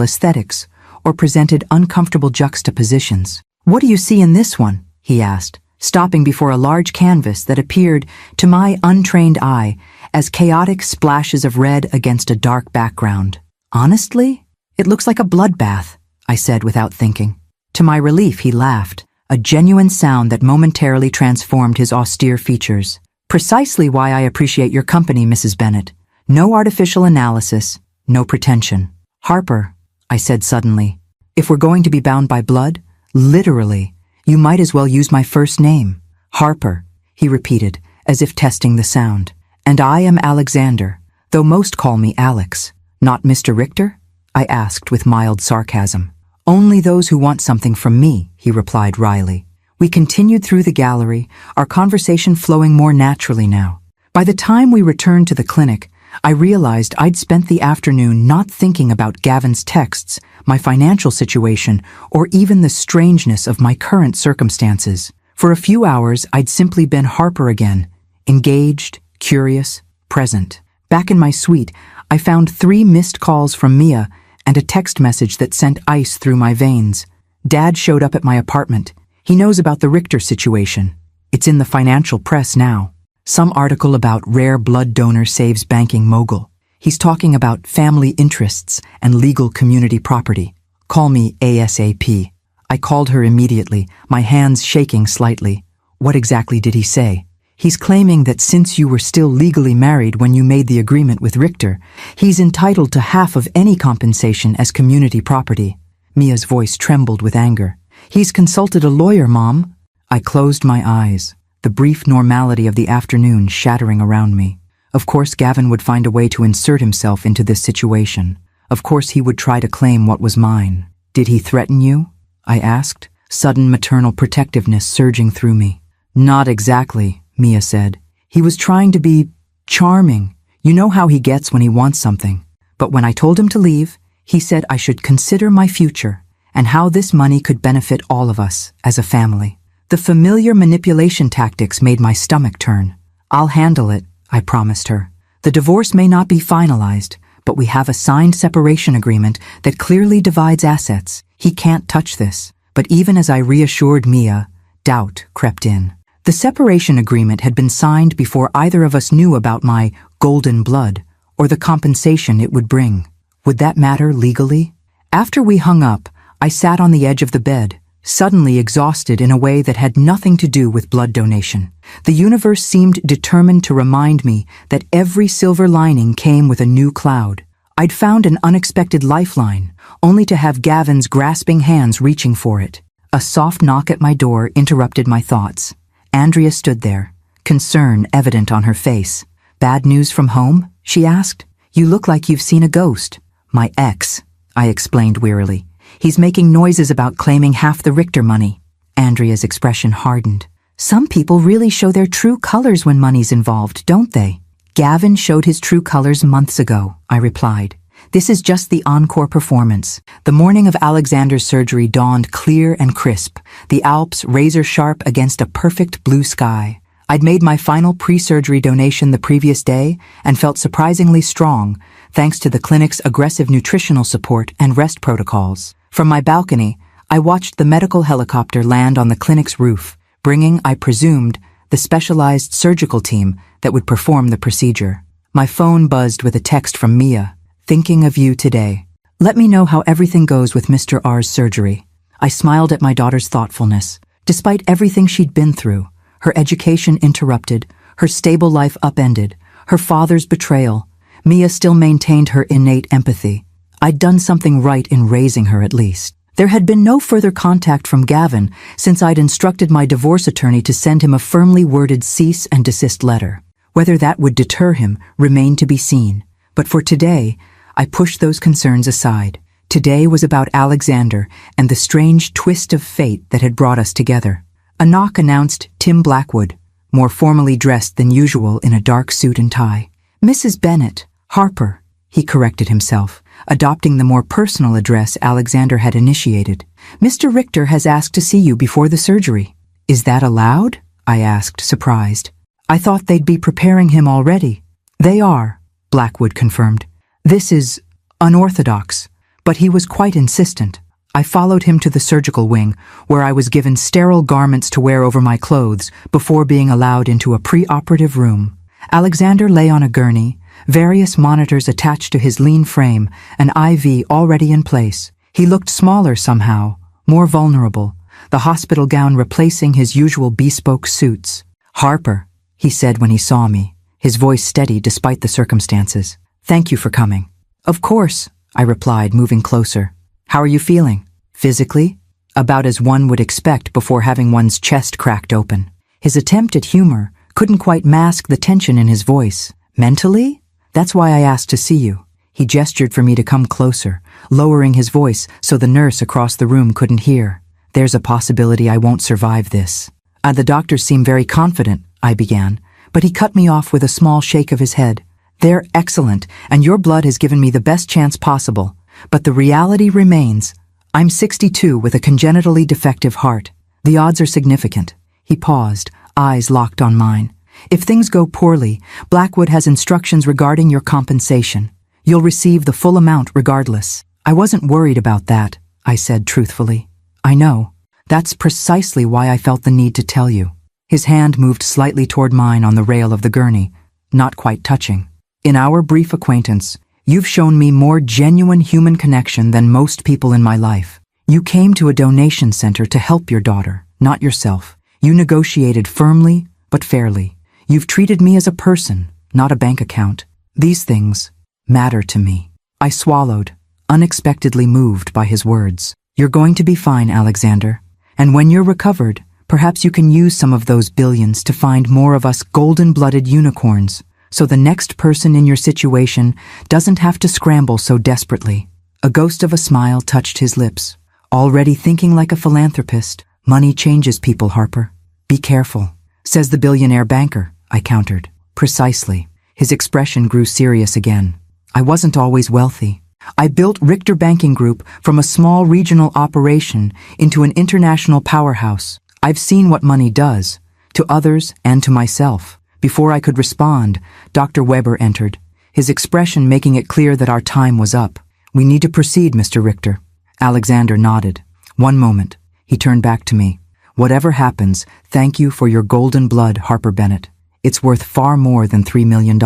aesthetics or presented uncomfortable juxtapositions. What do you see in this one? He asked, stopping before a large canvas that appeared, to my untrained eye, as chaotic splashes of red against a dark background. Honestly, it looks like a bloodbath, I said without thinking. To my relief, he laughed, a genuine sound that momentarily transformed his austere features. Precisely why I appreciate your company, Mrs. Bennett. No artificial analysis, no pretension. Harper, I said suddenly, if we're going to be bound by blood, literally, you might as well use my first name. Harper, he repeated, as if testing the sound. And I am Alexander, though most call me Alex. Not Mr. Richter? I asked with mild sarcasm. Only those who want something from me, he replied wryly. We continued through the gallery, our conversation flowing more naturally now. By the time we returned to the clinic, I realized I'd spent the afternoon not thinking about Gavin's texts, my financial situation, or even the strangeness of my current circumstances. For a few hours, I'd simply been Harper again, engaged, curious, present. Back in my suite, I found 3 missed calls from Me.I and a text message that sent ice through my veins. Dad showed up at my apartment. He knows about the Richter situation. It's in the financial press now. Some article about rare blood donor saves banking mogul. He's talking about family interests and legal community property. Call me ASAP. I called her immediately, my hands shaking slightly. What exactly did he say? He's claiming that since you were still legally married when you made the agreement with Richter, he's entitled to half of any compensation as community property. Mia's voice trembled with anger. He's consulted a lawyer, Mom. I closed my eyes, the brief normality of the afternoon shattering around me. Of course Gavin would find a way to insert himself into this situation. Of course he would try to claim what was mine. Did he threaten you? I asked, sudden maternal protectiveness surging through me. Not exactly, Mia said. He was trying to be charming. You know how he gets when he wants something. But when I told him to leave, he said I should consider my future and how this money could benefit all of us as a family. The familiar manipulation tactics made my stomach turn. I'll handle it, I promised her. The divorce may not be finalized, but we have a signed separation agreement that clearly divides assets. He can't touch this. But even as I reassured Mia, doubt crept in. The separation agreement had been signed before either of us knew about my golden blood or the compensation it would bring. Would that matter legally? After we hung up, I sat on the edge of the bed, suddenly exhausted in a way that had nothing to do with blood donation. The universe seemed determined to remind me that every silver lining came with a new cloud. I'd found an unexpected lifeline, only to have Gavin's grasping hands reaching for it. A soft knock at my door interrupted my thoughts. Andrea stood there, concern evident on her face. Bad news from home? She asked. You look like you've seen a ghost. My ex, I explained wearily. He's making noises about claiming half the Richter money. Andrea's expression hardened. Some people really show their true colors when money's involved, don't they? Gavin showed his true colors months ago, I replied. This is just the encore performance. The morning of Alexander's surgery dawned clear and crisp, the Alps razor-sharp against a perfect blue sky. I'd made my final pre-surgery donation the previous day and felt surprisingly strong, thanks to the clinic's aggressive nutritional support and rest protocols. From my balcony, I watched the medical helicopter land on the clinic's roof, bringing, I presumed, the specialized surgical team that would perform the procedure. My phone buzzed with a text from Mia. Thinking of you today. Let me know how everything goes with Mr. R's surgery. I smiled at my daughter's thoughtfulness. Despite everything she'd been through, her education interrupted, her stable life upended, her father's betrayal, Mia still maintained her innate empathy. I'd done something right in raising her at least. There had been no further contact from Gavin since I'd instructed my divorce attorney to send him a firmly worded cease and desist letter. Whether that would deter him remained to be seen. But for today, I pushed those concerns aside. Today was about Alexander and the strange twist of fate that had brought us together. A knock announced Tim Blackwood, more formally dressed than usual in a dark suit and tie. Mrs. Bennett, Harper, he corrected himself, adopting the more personal address Alexander had initiated. Mr. Richter has asked to see you before the surgery. Is that allowed? I asked, surprised. I thought they'd be preparing him already. They are, Blackwood confirmed. This is unorthodox, but he was quite insistent. I followed him to the surgical wing, where I was given sterile garments to wear over my clothes before being allowed into a pre-operative room. Alexander lay on a gurney, various monitors attached to his lean frame, an IV already in place. He looked smaller somehow, more vulnerable, the hospital gown replacing his usual bespoke suits. Harper, he said when he saw me, his voice steady despite the circumstances. Thank you for coming. Of course, I replied, moving closer. How are you feeling? Physically? About as one would expect before having one's chest cracked open. His attempt at humor couldn't quite mask the tension in his voice. Mentally? That's why I asked to see you. He gestured for me to come closer, lowering his voice so the nurse across the room couldn't hear. There's a possibility I won't survive this. The doctors seem very confident, I began, but he cut me off with a small shake of his head. They're excellent, and your blood has given me the best chance possible. But the reality remains. I'm 62 with a congenitally defective heart. The odds are significant. He paused, eyes locked on mine. If things go poorly, Blackwood has instructions regarding your compensation. You'll receive the full amount regardless. I wasn't worried about that, I said truthfully. I know. That's precisely why I felt the need to tell you. His hand moved slightly toward mine on the rail of the gurney, not quite touching. In our brief acquaintance, you've shown me more genuine human connection than most people in my life. You came to a donation center to help your daughter, not yourself. You negotiated firmly, but fairly. You've treated me as a person, not a bank account. These things matter to me. I swallowed, unexpectedly moved by his words. You're going to be fine, Alexander. And when you're recovered, perhaps you can use some of those billions to find more of us golden-blooded unicorns, so the next person in your situation doesn't have to scramble so desperately. A ghost of a smile touched his lips. Already thinking like a philanthropist. Money changes people, Harper. Be careful, says the billionaire banker, I countered. Precisely. His expression grew serious again. I wasn't always wealthy. I built Richter Banking Group from a small regional operation into an international powerhouse. I've seen what money does, to others and to myself. Before I could respond, Dr. Weber entered, his expression making it clear that our time was up. We need to proceed, Mr. Richter. Alexander nodded. One moment. He turned back to me. Whatever happens, thank you for your golden blood, Harper Bennett. It's worth far more than $3 million.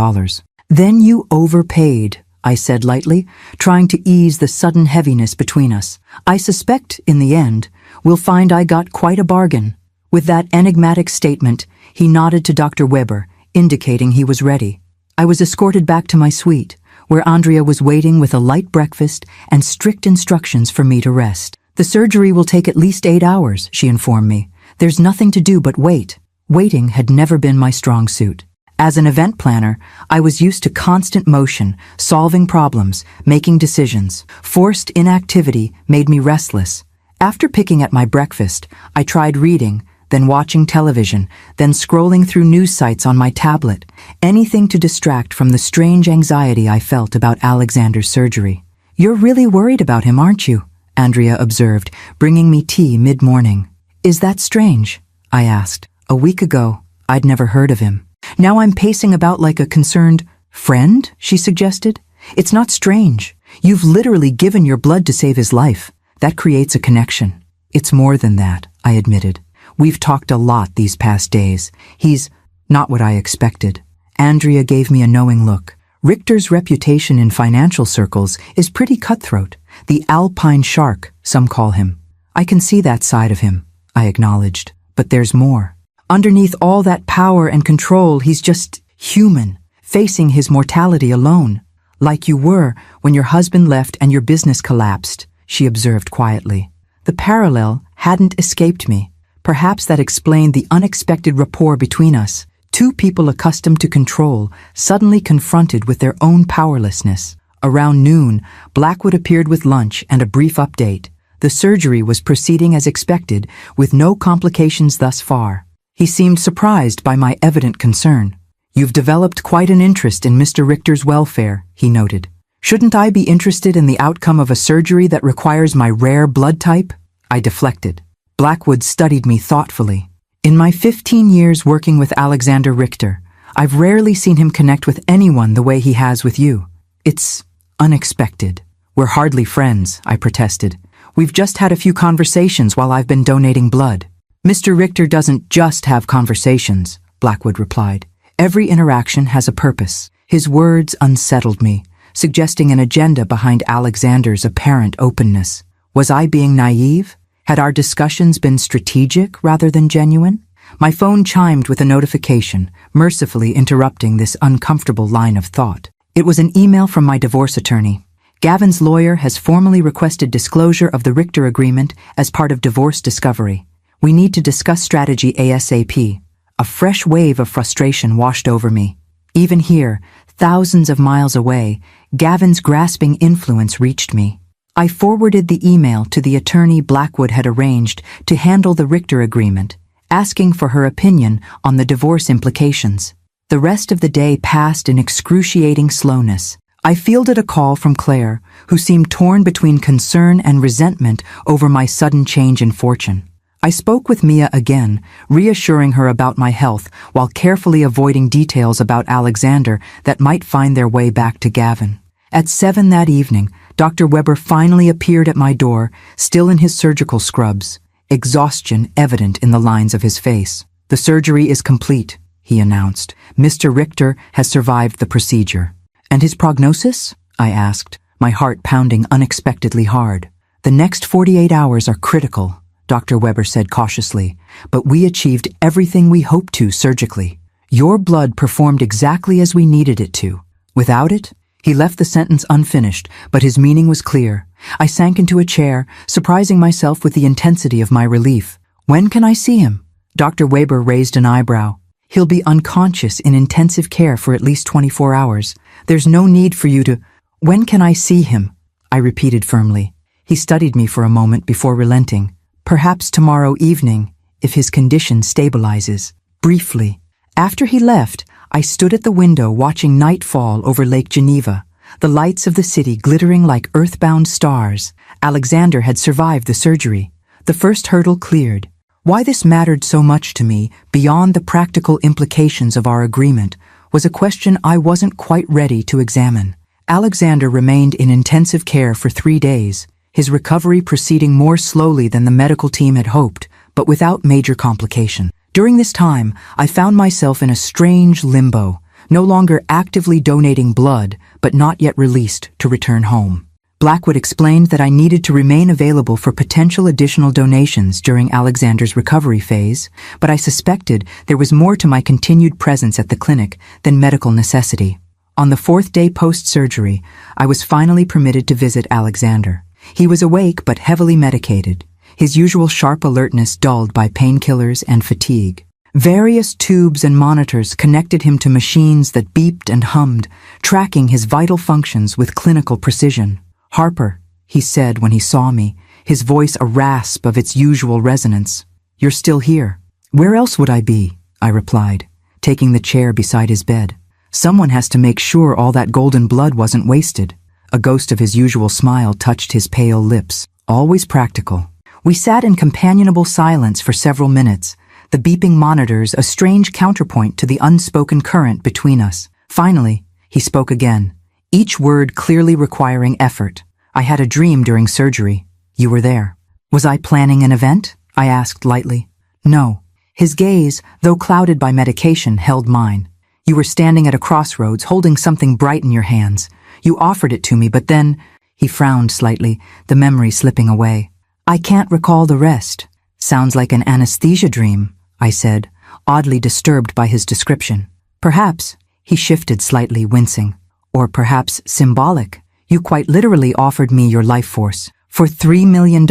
Then you overpaid, I said lightly, trying to ease the sudden heaviness between us. I suspect, in the end, we'll find I got quite a bargain. With that enigmatic statement, he nodded to Dr. Weber, indicating he was ready. I was escorted back to my suite, where Andrea was waiting with a light breakfast and strict instructions for me to rest. The surgery will take at least 8 hours, she informed me. There's nothing to do but wait. Waiting had never been my strong suit. As an event planner, I was used to constant motion, solving problems, making decisions. Forced inactivity made me restless. After picking at my breakfast, I tried reading, then watching television, then scrolling through news sites on my tablet, anything to distract from the strange anxiety I felt about Alexander's surgery. "You're really worried about him, aren't you?" Andrea observed, bringing me tea mid-morning. "Is that strange?" I asked. A week ago, I'd never heard of him. "Now I'm pacing about like a concerned friend," she suggested. "It's not strange. You've literally given your blood to save his life. That creates a connection." "It's more than that," I admitted. "We've talked a lot these past days. He's not what I expected." Andrea gave me a knowing look. "Richter's reputation in financial circles is pretty cutthroat. The Alpine Shark, some call him. I can see that side of him," I acknowledged. "But there's more. Underneath all that power and control, he's just human, facing his mortality alone. Like you were when your husband left and your business collapsed," she observed quietly. The parallel hadn't escaped me. Perhaps that explained the unexpected rapport between us. Two people accustomed to control, suddenly confronted with their own powerlessness. Around noon, Blackwood appeared with lunch and a brief update. The surgery was proceeding as expected, with no complications thus far. He seemed surprised by my evident concern. "You've developed quite an interest in Mr. Richter's welfare," he noted. "Shouldn't I be interested in the outcome of a surgery that requires my rare blood type?" I deflected. Blackwood studied me thoughtfully. "In my 15 years working with Alexander Richter, I've rarely seen him connect with anyone the way he has with you. It's unexpected." "We're hardly friends," I protested. "We've just had a few conversations while I've been donating blood." "Mr. Richter doesn't just have conversations," Blackwood replied. "Every interaction has a purpose." His words unsettled me, suggesting an agenda behind Alexander's apparent openness. Was I being naive? Had our discussions been strategic rather than genuine? My phone chimed with a notification, mercifully interrupting this uncomfortable line of thought. It was an email from my divorce attorney. "Gavin's lawyer has formally requested disclosure of the Richter agreement as part of divorce discovery. We need to discuss strategy ASAP." A fresh wave of frustration washed over me. Even here, thousands of miles away, Gavin's grasping influence reached me. I forwarded the email to the attorney Blackwood had arranged to handle the Richter agreement, asking for her opinion on the divorce implications. The rest of the day passed in excruciating slowness. I fielded a call from Claire, who seemed torn between concern and resentment over my sudden change in fortune. I spoke with Mia again, reassuring her about my health while carefully avoiding details about Alexander that might find their way back to Gavin. At 7 that evening, Dr. Weber finally appeared at my door, still in his surgical scrubs, exhaustion evident in the lines of his face. "The surgery is complete," he announced. "Mr. Richter has survived the procedure." "And his prognosis?" I asked, my heart pounding unexpectedly hard. "The next 48 hours are critical," Dr. Weber said cautiously, "but we achieved everything we hoped to surgically. Your blood performed exactly as we needed it to. Without it," he left the sentence unfinished, but his meaning was clear. I sank into a chair, surprising myself with the intensity of my relief. "When can I see him?" Dr. Weber raised an eyebrow. "He'll be unconscious in intensive care for at least 24 hours. There's no need for you to—" "When can I see him?" I repeated firmly. He studied me for a moment before relenting. "Perhaps tomorrow evening, if his condition stabilizes." Briefly. After he left, I stood at the window watching night fall over Lake Geneva, the lights of the city glittering like earthbound stars. Alexander had survived the surgery. The first hurdle cleared. Why this mattered so much to me, beyond the practical implications of our agreement, was a question I wasn't quite ready to examine. Alexander remained in intensive care for 3 days, his recovery proceeding more slowly than the medical team had hoped, but without major complication. During this time, I found myself in a strange limbo, no longer actively donating blood, but not yet released to return home. Blackwood explained that I needed to remain available for potential additional donations during Alexander's recovery phase, but I suspected there was more to my continued presence at the clinic than medical necessity. On the 4th day post-surgery, I was finally permitted to visit Alexander. He was awake but heavily medicated, his usual sharp alertness dulled by painkillers and fatigue. Various tubes and monitors connected him to machines that beeped and hummed, tracking his vital functions with clinical precision. "Harper," he said when he saw me, his voice a rasp of its usual resonance. "You're still here." "Where else would I be?" I replied, taking the chair beside his bed. "Someone has to make sure all that golden blood wasn't wasted." A ghost of his usual smile touched his pale lips. "Always practical." We sat in companionable silence for several minutes, the beeping monitors a strange counterpoint to the unspoken current between us. Finally, he spoke again, each word clearly requiring effort. "I had a dream during surgery. You were there." "Was I planning an event?" I asked lightly. "No." His gaze, though clouded by medication, held mine. "You were standing at a crossroads, holding something bright in your hands. You offered it to me, but then—" He frowned slightly, the memory slipping away. "I can't recall the rest." "Sounds like an anesthesia dream," I said, oddly disturbed by his description. "Perhaps," he shifted slightly, wincing. "Or perhaps symbolic. You quite literally offered me your life force. For $3 million,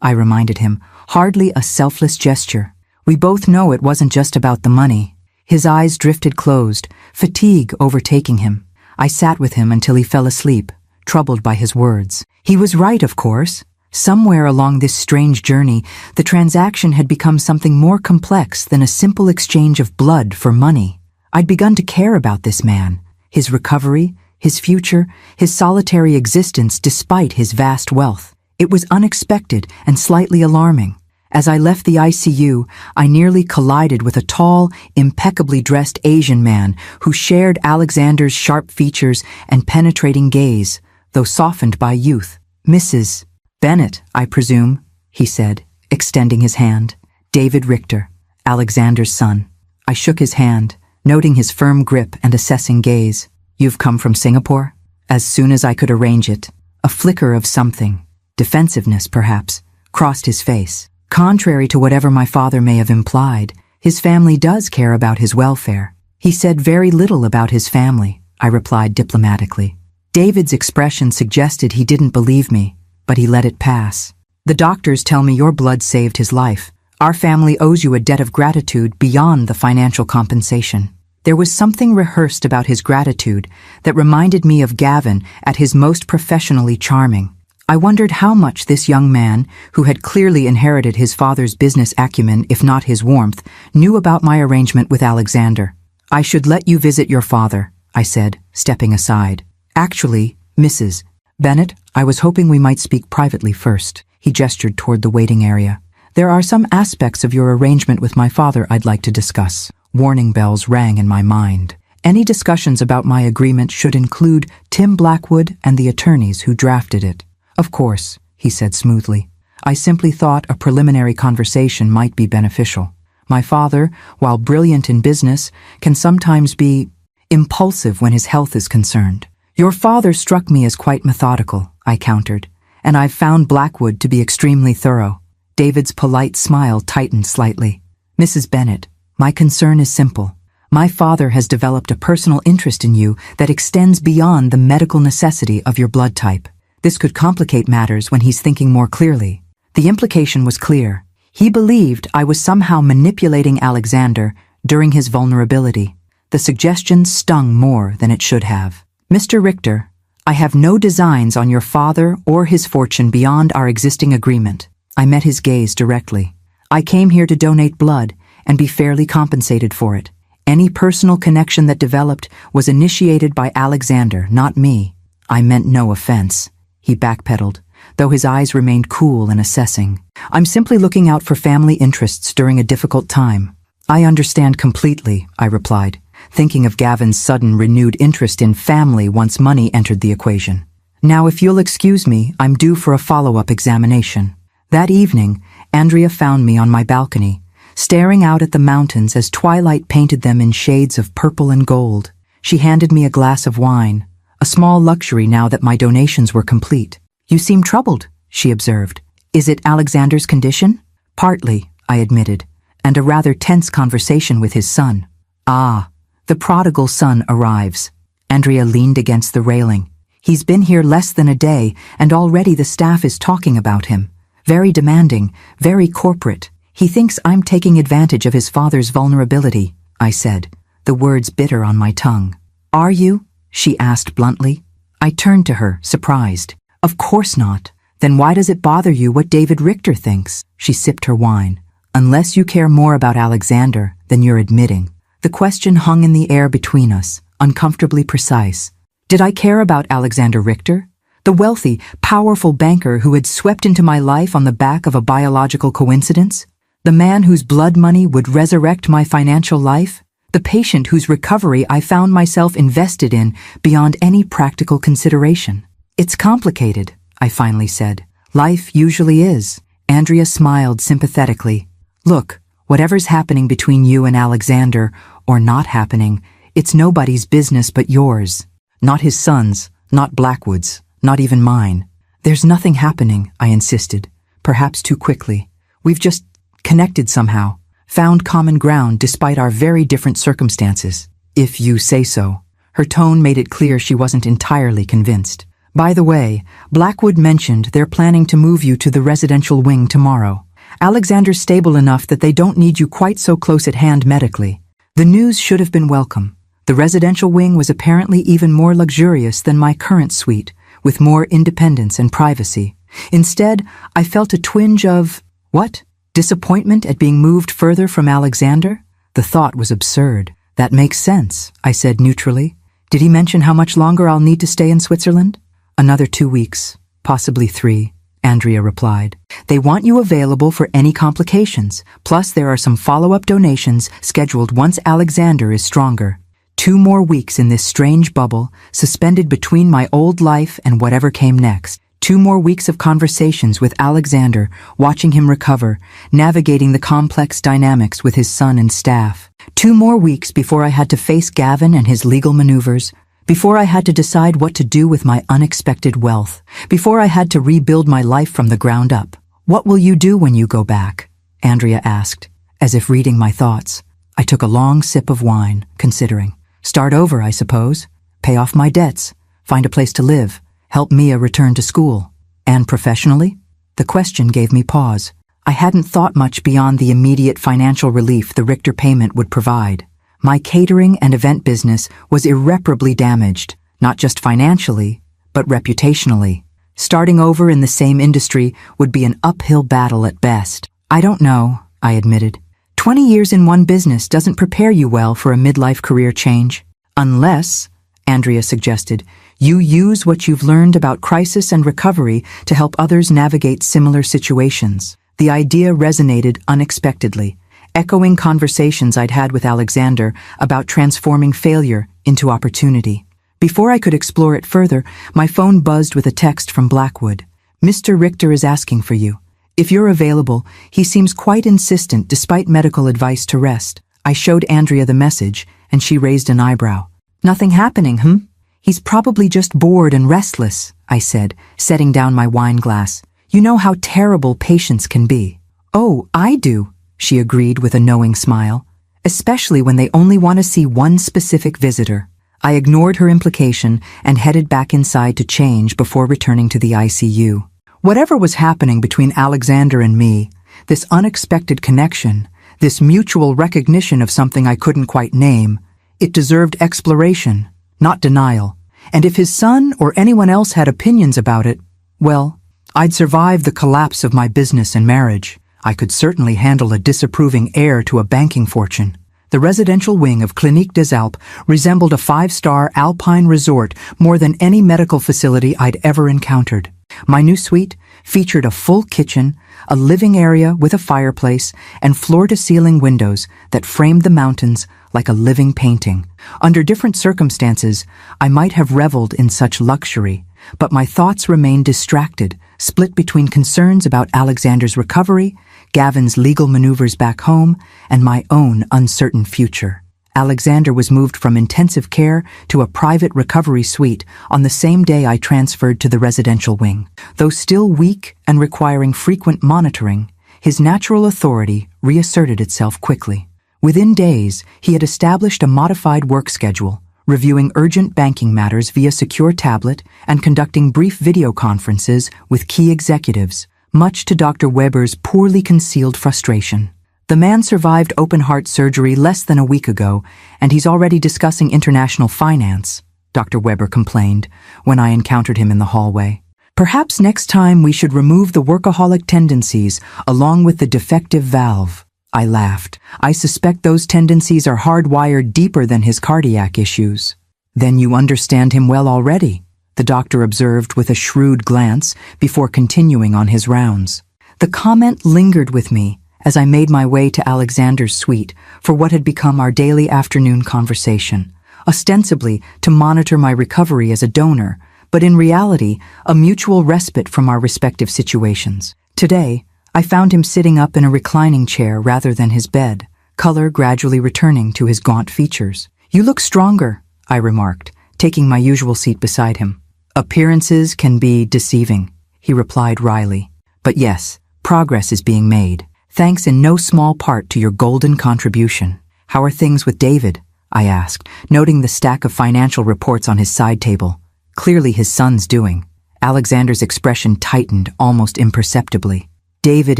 I reminded him, hardly a selfless gesture. We both know it wasn't just about the money." His eyes drifted closed, fatigue overtaking him. I sat with him until he fell asleep, troubled by his words. He was right, of course. Somewhere along this strange journey, the transaction had become something more complex than a simple exchange of blood for money. I'd begun to care about this man, his recovery, his future, his solitary existence despite his vast wealth. It was unexpected and slightly alarming. As I left the ICU, I nearly collided with a tall, impeccably dressed Asian man who shared Alexander's sharp features and penetrating gaze, though softened by youth. "Mrs. Bennett, I presume," he said, extending his hand. "David Richter, Alexander's son." I shook his hand, noting his firm grip and assessing gaze. "You've come from Singapore?" As soon as I could arrange it. A flicker of something, defensiveness perhaps, crossed his face. Contrary to whatever my father may have implied, his family does care about his welfare. "He said very little about his family," I replied diplomatically. David's expression suggested he didn't believe me, but he let it pass. "The doctors tell me your blood saved his life. Our family owes you a debt of gratitude beyond the financial compensation." There was something rehearsed about his gratitude that reminded me of Gavin at his most professionally charming. I wondered how much this young man, who had clearly inherited his father's business acumen if not his warmth, knew about my arrangement with Alexander. "I should let you visit your father," I said, stepping aside. "Actually, Mrs. Bennett, I was hoping we might speak privately first." He gestured toward the waiting area. "There are some aspects of your arrangement with my father I'd like to discuss." Warning bells rang in my mind. Any discussions about my agreement should include Tim Blackwood and the attorneys who drafted it. "Of course," he said smoothly. "I simply thought a preliminary conversation might be beneficial. My father, while brilliant in business, can sometimes be impulsive when his health is concerned." "Your father struck me as quite methodical," I countered, "and I've found Blackwood to be extremely thorough." David's polite smile tightened slightly. "Mrs. Bennett, my concern is simple. My father has developed a personal interest in you that extends beyond the medical necessity of your blood type. This could complicate matters when he's thinking more clearly." The implication was clear. He believed I was somehow manipulating Alexander during his vulnerability. The suggestion stung more than it should have. "Mr. Richter, I have no designs on your father or his fortune beyond our existing agreement." I met his gaze directly. "I came here to donate blood and be fairly compensated for it. Any personal connection that developed was initiated by Alexander, not me." I meant no offense. He backpedaled, though his eyes remained cool and assessing. "I'm simply looking out for family interests during a difficult time." "I understand completely," I replied, thinking of Gavin's sudden renewed interest in family once money entered the equation. "Now, if you'll excuse me, I'm due for a follow-up examination." That evening, Andrea found me on my balcony, staring out at the mountains as twilight painted them in shades of purple and gold. She handed me a glass of wine, a small luxury now that my donations were complete. "You seem troubled," she observed. "Is it Alexander's condition?" "Partly," I admitted, "and a rather tense conversation with his son." "Ah, the prodigal son arrives." Andrea leaned against the railing. "He's been here less than a day, and already the staff is talking about him. Very demanding, very corporate. He thinks I'm taking advantage of his father's vulnerability, I said, the words bitter on my tongue. Are you? She asked bluntly. I turned to her, surprised. Of course not. Then why does it bother you what David Richter thinks? She sipped her wine. Unless you care more about Alexander than you're admitting. The question hung in the air between us, uncomfortably precise. Did I care about Alexander Richter? The wealthy, powerful banker who had swept into my life on the back of a biological coincidence? The man whose blood money would resurrect my financial life? The patient whose recovery I found myself invested in beyond any practical consideration? It's complicated, I finally said. Life usually is. Andrea smiled sympathetically. Look, whatever's happening between you and Alexander, or not happening, it's nobody's business but yours. Not his son's, not Blackwood's, not even mine. There's nothing happening, I insisted, perhaps too quickly. We've just connected somehow, found common ground despite our very different circumstances. If you say so. Her tone made it clear she wasn't entirely convinced. By the way, Blackwood mentioned they're planning to move you to the residential wing tomorrow. Alexander's stable enough that they don't need you quite so close at hand medically. The news should have been welcome. The residential wing was apparently even more luxurious than my current suite, with more independence and privacy. Instead, I felt a twinge of, what? Disappointment at being moved further from Alexander? The thought was absurd. That makes sense, I said neutrally. Did he mention how much longer I'll need to stay in Switzerland? Another 2 weeks, possibly 3, Andrea replied. They want you available for any complications, plus there are some follow-up donations scheduled once Alexander is stronger. 2 more weeks in this strange bubble, suspended between my old life and whatever came next. 2 more weeks of conversations with Alexander, watching him recover, navigating the complex dynamics with his son and staff. 2 more weeks before I had to face Gavin and his legal maneuvers, before I had to decide what to do with my unexpected wealth, before I had to rebuild my life from the ground up. What will you do when you go back? Andrea asked, as if reading my thoughts. I took a long sip of wine, considering. Start over, I suppose. Pay off my debts. Find a place to live. Help Me.I return to school. And professionally? The question gave me pause. I hadn't thought much beyond the immediate financial relief the Richter payment would provide. My catering and event business was irreparably damaged, not just financially, but reputationally. Starting over in the same industry would be an uphill battle at best. I don't know, I admitted. 20 years in one business doesn't prepare you well for a midlife career change. Unless, Andrea suggested, you use what you've learned about crisis and recovery to help others navigate similar situations. The idea resonated unexpectedly, echoing conversations I'd had with Alexander about transforming failure into opportunity. Before I could explore it further, my phone buzzed with a text from Blackwood. Mr. Richter is asking for you. If you're available, he seems quite insistent despite medical advice to rest. I showed Andrea the message, and she raised an eyebrow. Nothing happening, He's probably just bored and restless, I said, setting down my wine glass. You know how terrible patients can be. Oh, I do, she agreed with a knowing smile. Especially when they only want to see one specific visitor. I ignored her implication and headed back inside to change before returning to the ICU. Whatever was happening between Alexander and me, this unexpected connection, this mutual recognition of something I couldn't quite name, it deserved exploration, not denial. And if his son or anyone else had opinions about it, well, I'd survived the collapse of my business and marriage. I could certainly handle a disapproving heir to a banking fortune. The residential wing of Clinique des Alpes resembled a 5-star alpine resort more than any medical facility I'd ever encountered. My new suite featured a full kitchen, a living area with a fireplace, and floor-to-ceiling windows that framed the mountains like a living painting. Under different circumstances, I might have reveled in such luxury, but my thoughts remained distracted, split between concerns about Alexander's recovery, Gavin's legal maneuvers back home, and my own uncertain future. Alexander was moved from intensive care to a private recovery suite on the same day I transferred to the residential wing. Though still weak and requiring frequent monitoring, his natural authority reasserted itself quickly. Within days, he had established a modified work schedule, reviewing urgent banking matters via secure tablet and conducting brief video conferences with key executives, much to Dr. Weber's poorly concealed frustration. The man survived open-heart surgery less than a week ago, and he's already discussing international finance, Dr. Weber complained when I encountered him in the hallway. Perhaps next time we should remove the workaholic tendencies along with the defective valve. I laughed. I suspect those tendencies are hardwired deeper than his cardiac issues. Then you understand him well already, the doctor observed with a shrewd glance before continuing on his rounds. The comment lingered with me as I made my way to Alexander's suite for what had become our daily afternoon conversation, ostensibly to monitor my recovery as a donor, but in reality, a mutual respite from our respective situations. Today, I found him sitting up in a reclining chair rather than his bed, color gradually returning to his gaunt features. "You look stronger," I remarked, taking my usual seat beside him. "Appearances can be deceiving," he replied wryly. "But yes, progress is being made, thanks in no small part to your golden contribution." "How are things with David?" I asked, noting the stack of financial reports on his side table. Clearly his son's doing. Alexander's expression tightened almost imperceptibly. "David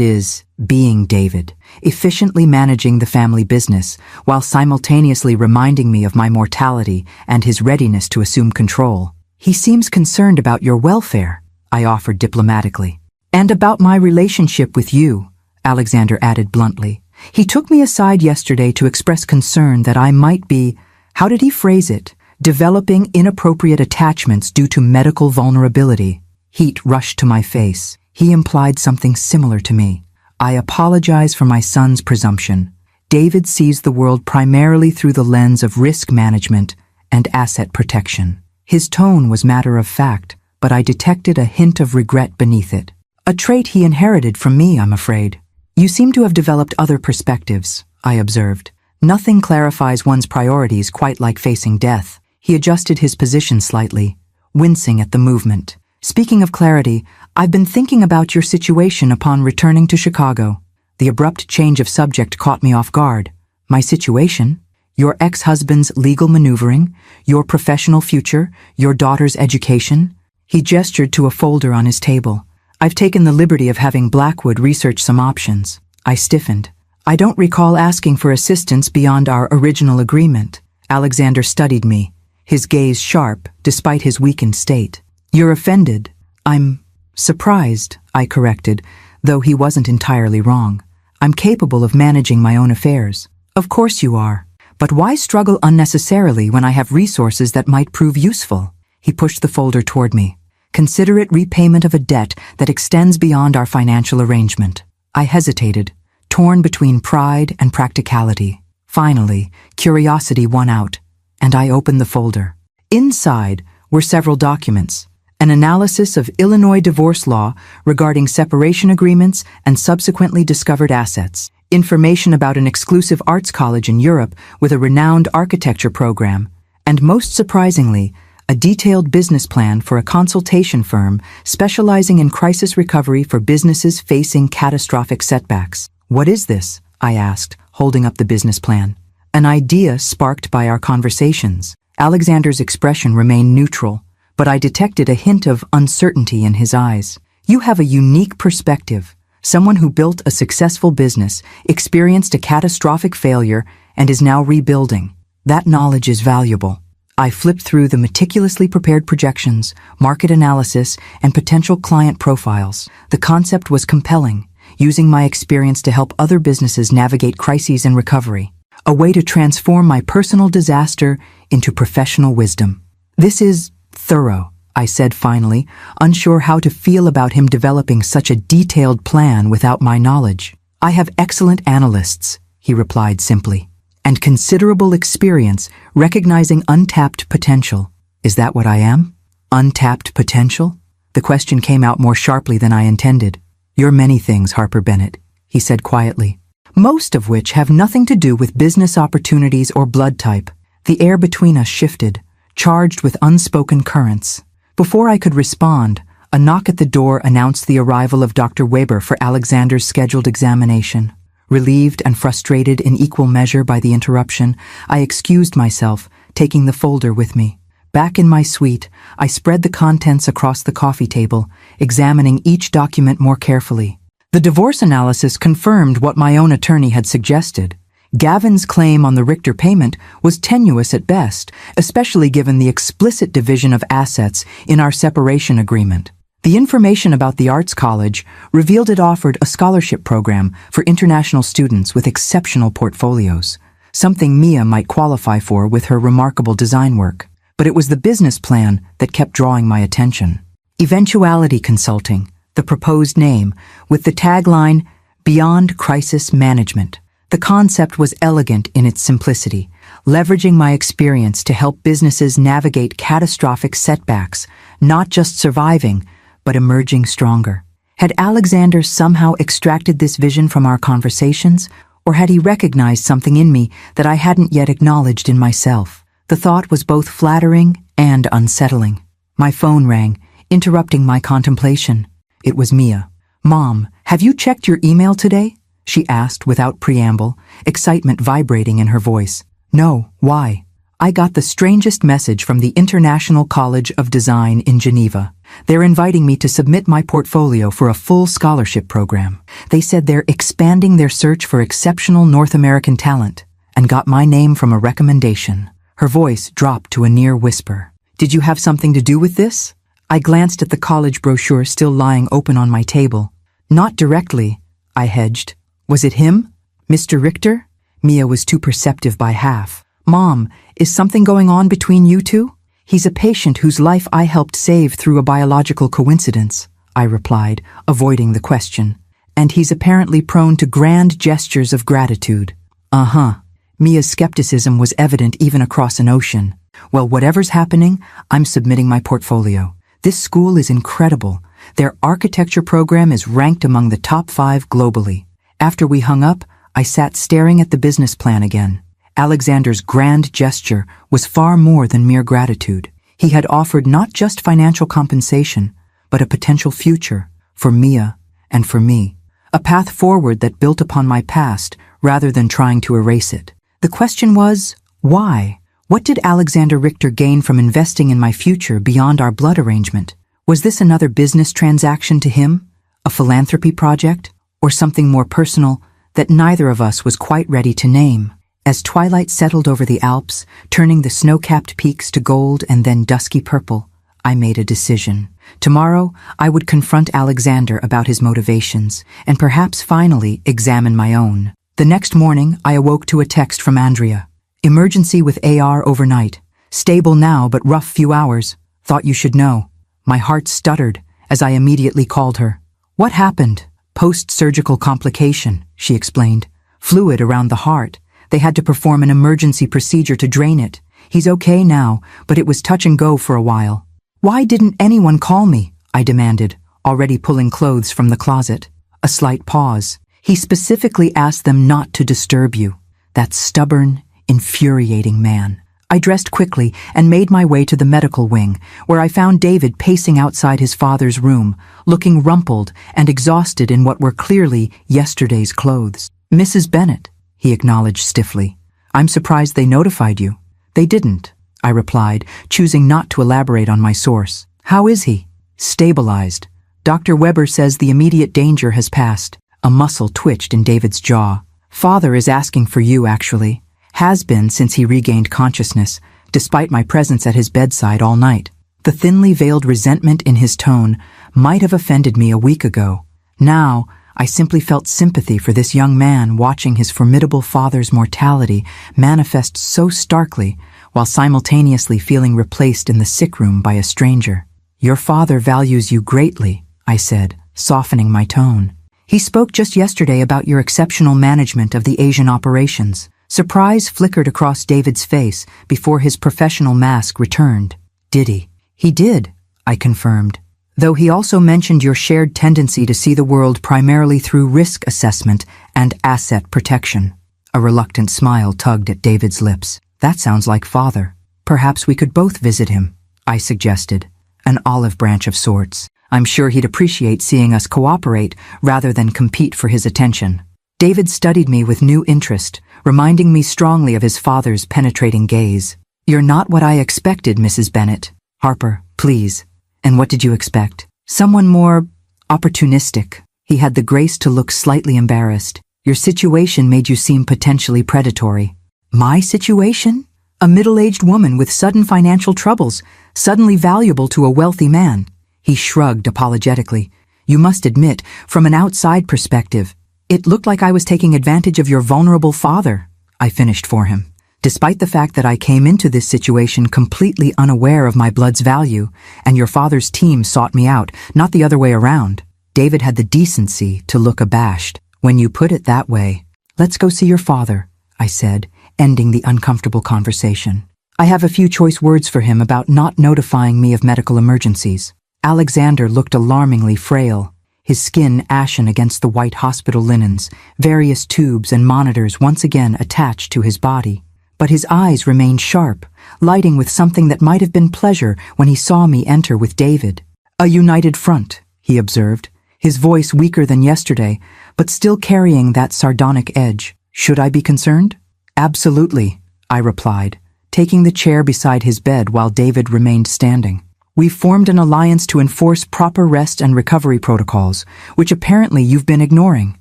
is being David, efficiently managing the family business, while simultaneously reminding me of my mortality and his readiness to assume control. He seems concerned about your welfare," I offered diplomatically. "And about my relationship with you," Alexander added bluntly. "He took me aside yesterday to express concern that I might be, how did he phrase it, developing inappropriate attachments due to medical vulnerability." Heat rushed to my face. He implied something similar to me. "I apologize for my son's presumption. David sees the world primarily through the lens of risk management and asset protection." His tone was matter of fact, but I detected a hint of regret beneath it. A trait he inherited from me, I'm afraid. "You seem to have developed other perspectives," I observed. "Nothing clarifies one's priorities quite like facing death." He adjusted his position slightly, wincing at the movement. "Speaking of clarity, I've been thinking about your situation upon returning to Chicago." The abrupt change of subject caught me off guard. "My situation? Your ex-husband's legal maneuvering? Your professional future? Your daughter's education?" He gestured to a folder on his table. "I've taken the liberty of having Blackwood research some options." I stiffened. "I don't recall asking for assistance beyond our original agreement." Alexander studied me, his gaze sharp despite his weakened state. "You're offended." "I'm surprised," I corrected, though he wasn't entirely wrong. "I'm capable of managing my own affairs." "Of course you are. But why struggle unnecessarily when I have resources that might prove useful?" He pushed the folder toward me. "Consider it repayment of a debt that extends beyond our financial arrangement." I hesitated, torn between pride and practicality. Finally, curiosity won out, and I opened the folder. Inside were several documents. An analysis of Illinois divorce law regarding separation agreements and subsequently discovered assets, information about an exclusive arts college in Europe with a renowned architecture program, and most surprisingly, a detailed business plan for a consultation firm specializing in crisis recovery for businesses facing catastrophic setbacks. "What is this?" I asked, holding up the business plan. "An idea sparked by our conversations." Alexander's expression remained neutral, but I detected a hint of uncertainty in his eyes. "You have a unique perspective. Someone who built a successful business, experienced a catastrophic failure, and is now rebuilding. That knowledge is valuable." I flipped through the meticulously prepared projections, market analysis, and potential client profiles. The concept was compelling, using my experience to help other businesses navigate crises and recovery. A way to transform my personal disaster into professional wisdom. "This is thorough," I said finally, unsure how to feel about him developing such a detailed plan without my knowledge. "I have excellent analysts," he replied simply, "and considerable experience recognizing untapped potential." "Is that what I am? Untapped potential?" The question came out more sharply than I intended. "You're many things, Harper Bennett," he said quietly, "most of which have nothing to do with business opportunities or blood type." The air between us shifted, charged with unspoken currents. Before I could respond, a knock at the door announced the arrival of Dr. Weber for Alexander's scheduled examination. Relieved and frustrated in equal measure by the interruption, I excused myself, taking the folder with me. Back in my suite, I spread the contents across the coffee table, examining each document more carefully. The divorce analysis confirmed what my own attorney had suggested. Gavin's claim on the Richter payment was tenuous at best, especially given the explicit division of assets in our separation agreement. The information about the arts college revealed it offered a scholarship program for international students with exceptional portfolios, something Mia might qualify for with her remarkable design work. But it was the business plan that kept drawing my attention. Eventuality Consulting, the proposed name, with the tagline, Beyond Crisis Management. The concept was elegant in its simplicity, leveraging my experience to help businesses navigate catastrophic setbacks, not just surviving, but emerging stronger. Had Alexander somehow extracted this vision from our conversations, or had he recognized something in me that I hadn't yet acknowledged in myself? The thought was both flattering and unsettling. My phone rang, interrupting my contemplation. It was Mia. "Mom, have you checked your email today?" she asked without preamble, excitement vibrating in her voice. "No, why?" "I got the strangest message from the International College of Design in Geneva. They're inviting me to submit my portfolio for a full scholarship program. They said they're expanding their search for exceptional North American talent, and got my name from a recommendation." Her voice dropped to a near whisper. "Did you have something to do with this?" I glanced at the college brochure still lying open on my table. "Not directly," I hedged. "Was it him? Mr. Richter?" Mia was too perceptive by half. "Mom, is something going on between you two?" "He's a patient whose life I helped save through a biological coincidence," I replied, avoiding the question. "And he's apparently prone to grand gestures of gratitude." "Uh-huh." Mia's skepticism was evident even across an ocean. "Well, whatever's happening, I'm submitting my portfolio. This school is incredible. Their architecture program is ranked among the top 5 globally." After we hung up, I sat staring at the business plan again. Alexander's grand gesture was far more than mere gratitude. He had offered not just financial compensation, but a potential future for Mia and for me. A path forward that built upon my past rather than trying to erase it. The question was, why? What did Alexander Richter gain from investing in my future beyond our blood arrangement? Was this another business transaction to him? A philanthropy project? Or something more personal that neither of us was quite ready to name? As twilight settled over the Alps, turning the snow-capped peaks to gold and then dusky purple, I made a decision. Tomorrow, I would confront Alexander about his motivations, and perhaps finally examine my own. The next morning, I awoke to a text from Andrea. "Emergency with AR overnight. Stable now, but rough few hours. Thought you should know." My heart stuttered as I immediately called her. "What happened?" "Post-surgical complication," she explained. "Fluid around the heart. They had to perform an emergency procedure to drain it. He's okay now, but it was touch and go for a while." "Why didn't anyone call me?" I demanded, already pulling clothes from the closet. A slight pause. "He specifically asked them not to disturb you." That stubborn, infuriating man. I dressed quickly and made my way to the medical wing, where I found David pacing outside his father's room, looking rumpled and exhausted in what were clearly yesterday's clothes. "Mrs. Bennett," he acknowledged stiffly. "I'm surprised they notified you." "They didn't," I replied, choosing not to elaborate on my source. "How is he?" "Stabilized. Dr. Weber says the immediate danger has passed." A muscle twitched in David's jaw. "Father is asking for you, actually. Has been since he regained consciousness, despite my presence at his bedside all night." The thinly veiled resentment in his tone might have offended me a week ago. Now, I simply felt sympathy for this young man watching his formidable father's mortality manifest so starkly, while simultaneously feeling replaced in the sick room by a stranger. "Your father values you greatly," I said, softening my tone. "He spoke just yesterday about your exceptional management of the Asian operations." Surprise flickered across David's face before his professional mask returned. "Did he?" "He did," I confirmed. "Though he also mentioned your shared tendency to see the world primarily through risk assessment and asset protection." A reluctant smile tugged at David's lips. "That sounds like father. Perhaps we could both visit him," I suggested. "An olive branch of sorts. I'm sure he'd appreciate seeing us cooperate rather than compete for his attention." David studied me with new interest, reminding me strongly of his father's penetrating gaze. "You're not what I expected, Mrs. Bennett." "Harper, please." "And what did you expect?" Someone more opportunistic. He had the grace to look slightly embarrassed. Your situation made you seem potentially predatory. My situation? A middle-aged woman with sudden financial troubles, suddenly valuable to a wealthy man. He shrugged apologetically. You must admit, from an outside perspective, it looked like I was taking advantage of your vulnerable father, I finished for him. Despite the fact that I came into this situation completely unaware of my blood's value, and your father's team sought me out, not the other way around. David had the decency to look abashed. When you put it that way, let's go see your father, I said, ending the uncomfortable conversation. I have a few choice words for him about not notifying me of medical emergencies. Alexander looked alarmingly frail, his skin ashen against the white hospital linens, various tubes and monitors once again attached to his body. But his eyes remained sharp, lighting with something that might have been pleasure when he saw me enter with David. A united front, he observed, his voice weaker than yesterday, but still carrying that sardonic edge. Should I be concerned? Absolutely, I replied, taking the chair beside his bed while David remained standing. We've formed an alliance to enforce proper rest and recovery protocols, which apparently you've been ignoring.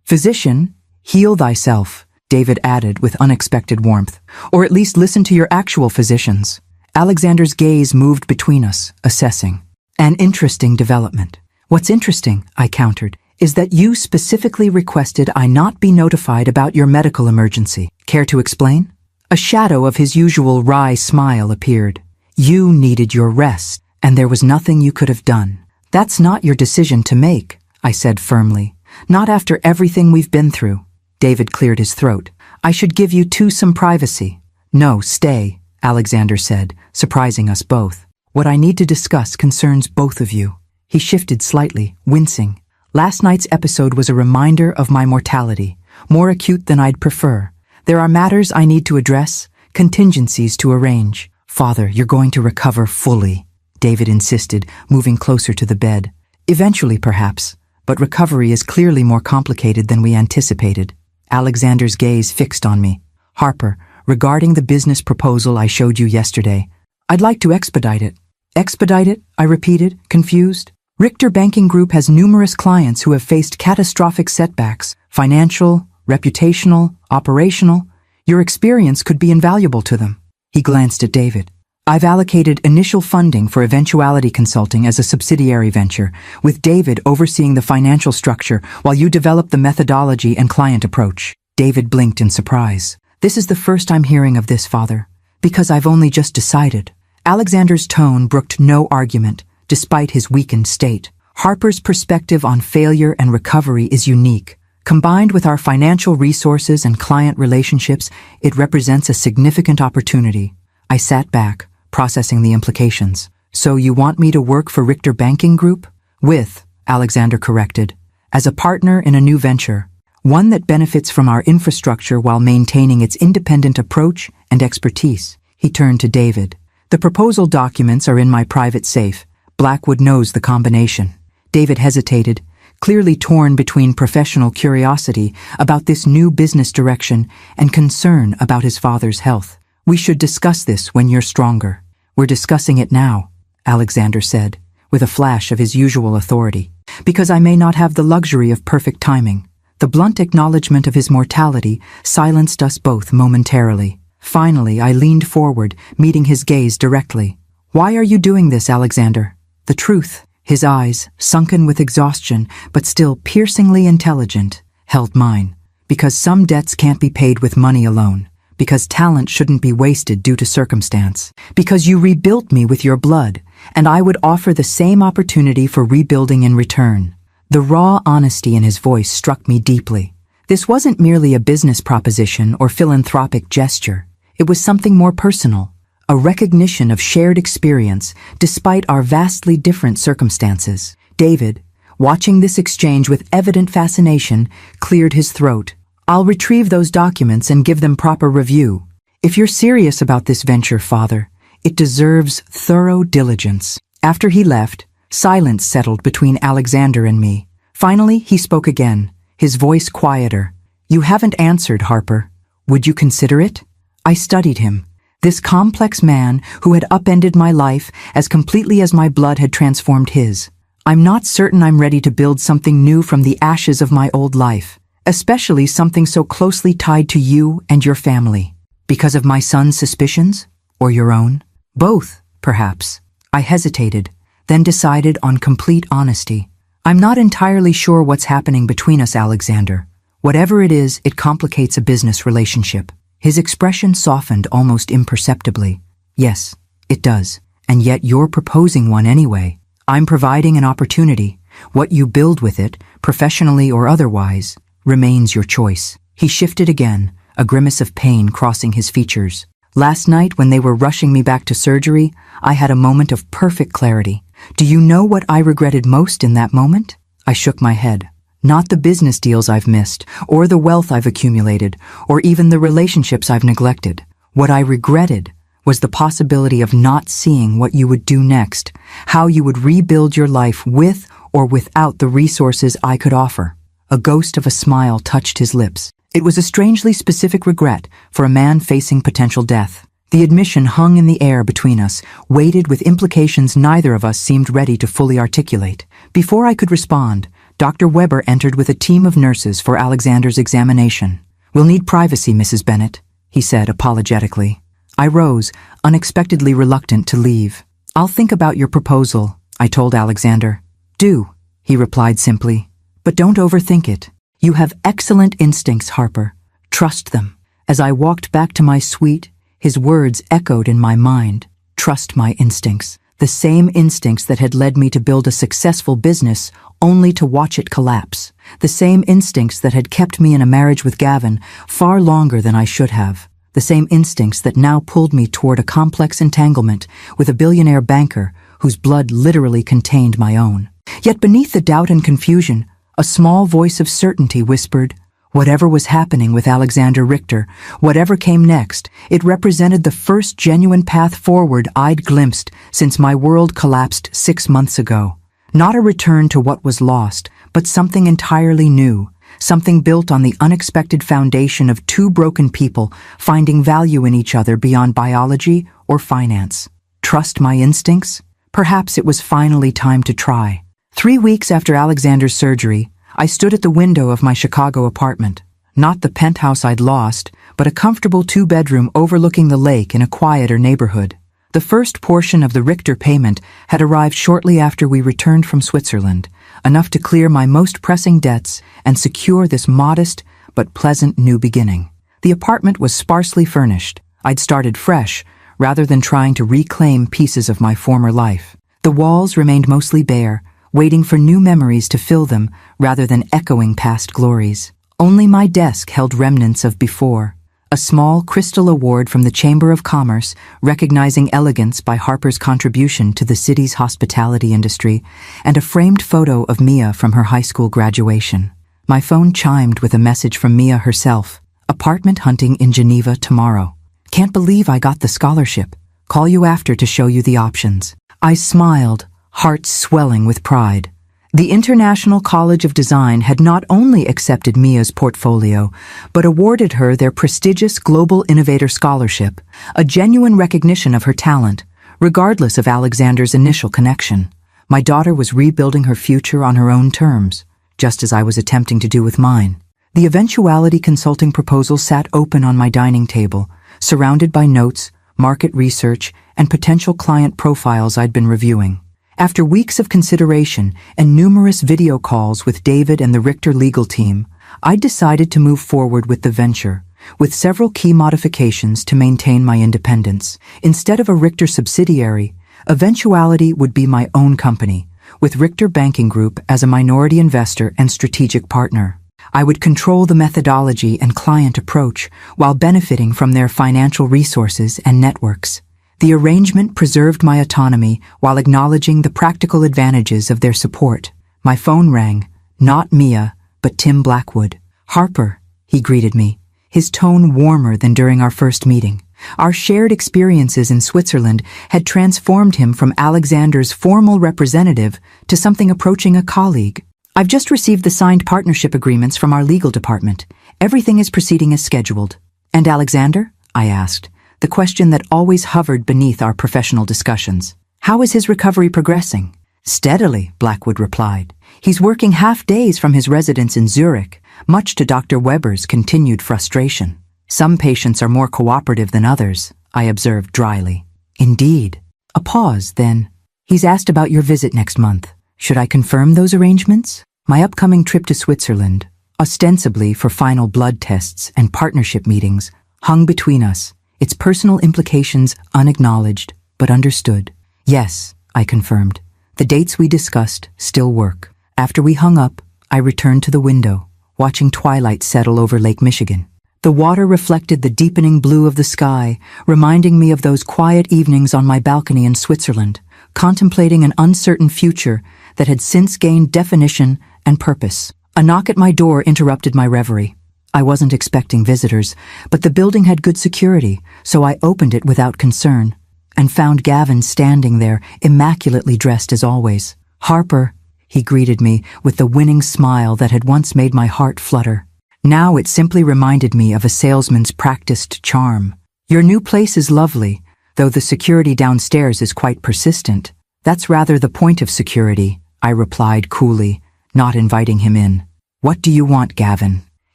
Physician, heal thyself, David added with unexpected warmth, or at least listen to your actual physicians. Alexander's gaze moved between us, assessing. An interesting development. What's interesting, I countered, is that you specifically requested I not be notified about your medical emergency. Care to explain? A shadow of his usual wry smile appeared. You needed your rest, and there was nothing you could have done. That's not your decision to make, I said firmly. Not after everything we've been through. David cleared his throat. I should give you two some privacy. No, stay, Alexander said, surprising us both. What I need to discuss concerns both of you. He shifted slightly, wincing. Last night's episode was a reminder of my mortality, more acute than I'd prefer. There are matters I need to address, contingencies to arrange. Father, you're going to recover fully, David insisted, moving closer to the bed. Eventually, perhaps, but recovery is clearly more complicated than we anticipated. Alexander's gaze fixed on me. Harper, regarding the business proposal I showed you yesterday, I'd like to expedite it. Expedite it? I repeated, confused. Richter Banking Group has numerous clients who have faced catastrophic setbacks, financial, reputational, operational. Your experience could be invaluable to them. He glanced at David. I've allocated initial funding for eventuality consulting as a subsidiary venture, with David overseeing the financial structure while you develop the methodology and client approach. David blinked in surprise. This is the first I'm hearing of this, Father, because I've only just decided. Alexander's tone brooked no argument, despite his weakened state. Harper's perspective on failure and recovery is unique. Combined with our financial resources and client relationships, it represents a significant opportunity. I sat back, processing the implications. So you want me to work for Richter Banking Group? With, Alexander corrected, as a partner in a new venture, one that benefits from our infrastructure while maintaining its independent approach and expertise. He turned to David. The proposal documents are in my private safe. Blackwood knows the combination. David hesitated, clearly torn between professional curiosity about this new business direction and concern about his father's health. We should discuss this when you're stronger. We're discussing it now, Alexander said, with a flash of his usual authority, because I may not have the luxury of perfect timing. The blunt acknowledgement of his mortality silenced us both momentarily. Finally, I leaned forward, meeting his gaze directly. Why are you doing this, Alexander? The truth, his eyes, sunken with exhaustion, but still piercingly intelligent, held mine. Because some debts can't be paid with money alone. Because talent shouldn't be wasted due to circumstance. Because you rebuilt me with your blood, and I would offer the same opportunity for rebuilding in return. The raw honesty in his voice struck me deeply. This wasn't merely a business proposition or philanthropic gesture. It was something more personal. A recognition of shared experience despite our vastly different circumstances. David, watching this exchange with evident fascination, cleared his throat. I'll retrieve those documents and give them proper review. If you're serious about this venture, Father, it deserves thorough diligence. After he left, silence settled between Alexander and me. Finally, he spoke again, his voice quieter. You haven't answered, Harper. Would you consider it? I studied him. This complex man who had upended my life as completely as my blood had transformed his. I'm not certain I'm ready to build something new from the ashes of my old life, especially something so closely tied to you and your family. Because of my son's suspicions? Or your own? Both, perhaps. I hesitated, then decided on complete honesty. I'm not entirely sure what's happening between us, Alexander. Whatever it is, it complicates a business relationship. His expression softened almost imperceptibly. Yes, it does. And yet you're proposing one anyway. I'm providing an opportunity. What you build with it, professionally or otherwise, remains your choice. He shifted again, a grimace of pain crossing his features. Last night, when they were rushing me back to surgery, I had a moment of perfect clarity. Do you know what I regretted most in that moment? I shook my head. Not the business deals I've missed, or the wealth I've accumulated, or even the relationships I've neglected. What I regretted was the possibility of not seeing what you would do next, how you would rebuild your life with or without the resources I could offer. A ghost of a smile touched his lips. It was a strangely specific regret for a man facing potential death. The admission hung in the air between us, weighted with implications neither of us seemed ready to fully articulate. Before I could respond, Dr. Weber entered with a team of nurses for Alexander's examination. "We'll need privacy, Mrs. Bennett," he said apologetically. I rose, unexpectedly reluctant to leave. "I'll think about your proposal," I told Alexander. "Do," he replied simply. "But don't overthink it. You have excellent instincts, Harper. Trust them." As I walked back to my suite, his words echoed in my mind. Trust my instincts. The same instincts that had led me to build a successful business only to watch it collapse. The same instincts that had kept me in a marriage with Gavin far longer than I should have. The same instincts that now pulled me toward a complex entanglement with a billionaire banker whose blood literally contained my own. Yet beneath the doubt and confusion, a small voice of certainty whispered, whatever was happening with Alexander Richter, whatever came next, it represented the first genuine path forward I'd glimpsed since my world collapsed 6 months ago. Not a return to what was lost, but something entirely new. Something built on the unexpected foundation of two broken people finding value in each other beyond biology or finance. Trust my instincts? Perhaps it was finally time to try. 3 weeks after Alexander's surgery, I stood at the window of my Chicago apartment. Not the penthouse I'd lost, but a comfortable 2-bedroom overlooking the lake in a quieter neighborhood. The first portion of the Richter payment had arrived shortly after we returned from Switzerland, enough to clear my most pressing debts and secure this modest but pleasant new beginning. The apartment was sparsely furnished. I'd started fresh, rather than trying to reclaim pieces of my former life. The walls remained mostly bare, waiting for new memories to fill them rather than echoing past glories. Only my desk held remnants of before. A small crystal award from the Chamber of Commerce recognizing elegance by Harper's contribution to the city's hospitality industry, and a framed photo of Mia from her high school graduation. My phone chimed with a message from Mia herself. "Apartment hunting in Geneva tomorrow. Can't believe I got the scholarship. Call you after to show you the options." I smiled, heart swelling with pride. The International College of Design had not only accepted Mia's portfolio, but awarded her their prestigious Global Innovator Scholarship, a genuine recognition of her talent, regardless of Alexander's initial connection. My daughter was rebuilding her future on her own terms, just as I was attempting to do with mine. The eventuality consulting proposal sat open on my dining table, surrounded by notes, market research, and potential client profiles I'd been reviewing. After weeks of consideration and numerous video calls with David and the Richter legal team, I decided to move forward with the venture, with several key modifications to maintain my independence. Instead of a Richter subsidiary, Eventuality would be my own company, with Richter Banking Group as a minority investor and strategic partner. I would control the methodology and client approach while benefiting from their financial resources and networks. The arrangement preserved my autonomy while acknowledging the practical advantages of their support. My phone rang, not Mia, but Tim Blackwood. "Harper," he greeted me, his tone warmer than during our first meeting. Our shared experiences in Switzerland had transformed him from Alexander's formal representative to something approaching a colleague. "I've just received the signed partnership agreements from our legal department. Everything is proceeding as scheduled." "And Alexander?" I asked, the question that always hovered beneath our professional discussions. "How is his recovery progressing?" Steadily, Blackwood replied. He's working half days from his residence in Zurich, much to Dr. Weber's continued frustration. Some patients are more cooperative than others, I observed dryly. Indeed. A pause, then. He's asked about your visit next month. Should I confirm those arrangements? My upcoming trip to Switzerland, ostensibly for final blood tests and partnership meetings, hung between us, its personal implications unacknowledged but understood. Yes, I confirmed. The dates we discussed still work. After we hung up, I returned to the window, watching twilight settle over Lake Michigan. The water reflected the deepening blue of the sky, reminding me of those quiet evenings on my balcony in Switzerland, contemplating an uncertain future that had since gained definition and purpose. A knock at my door interrupted my reverie. I wasn't expecting visitors, but the building had good security, so I opened it without concern, and found Gavin standing there, immaculately dressed as always. "Harper," he greeted me with the winning smile that had once made my heart flutter. Now it simply reminded me of a salesman's practiced charm. "Your new place is lovely, though the security downstairs is quite persistent." "That's rather the point of security," I replied coolly, not inviting him in. "What do you want, Gavin?"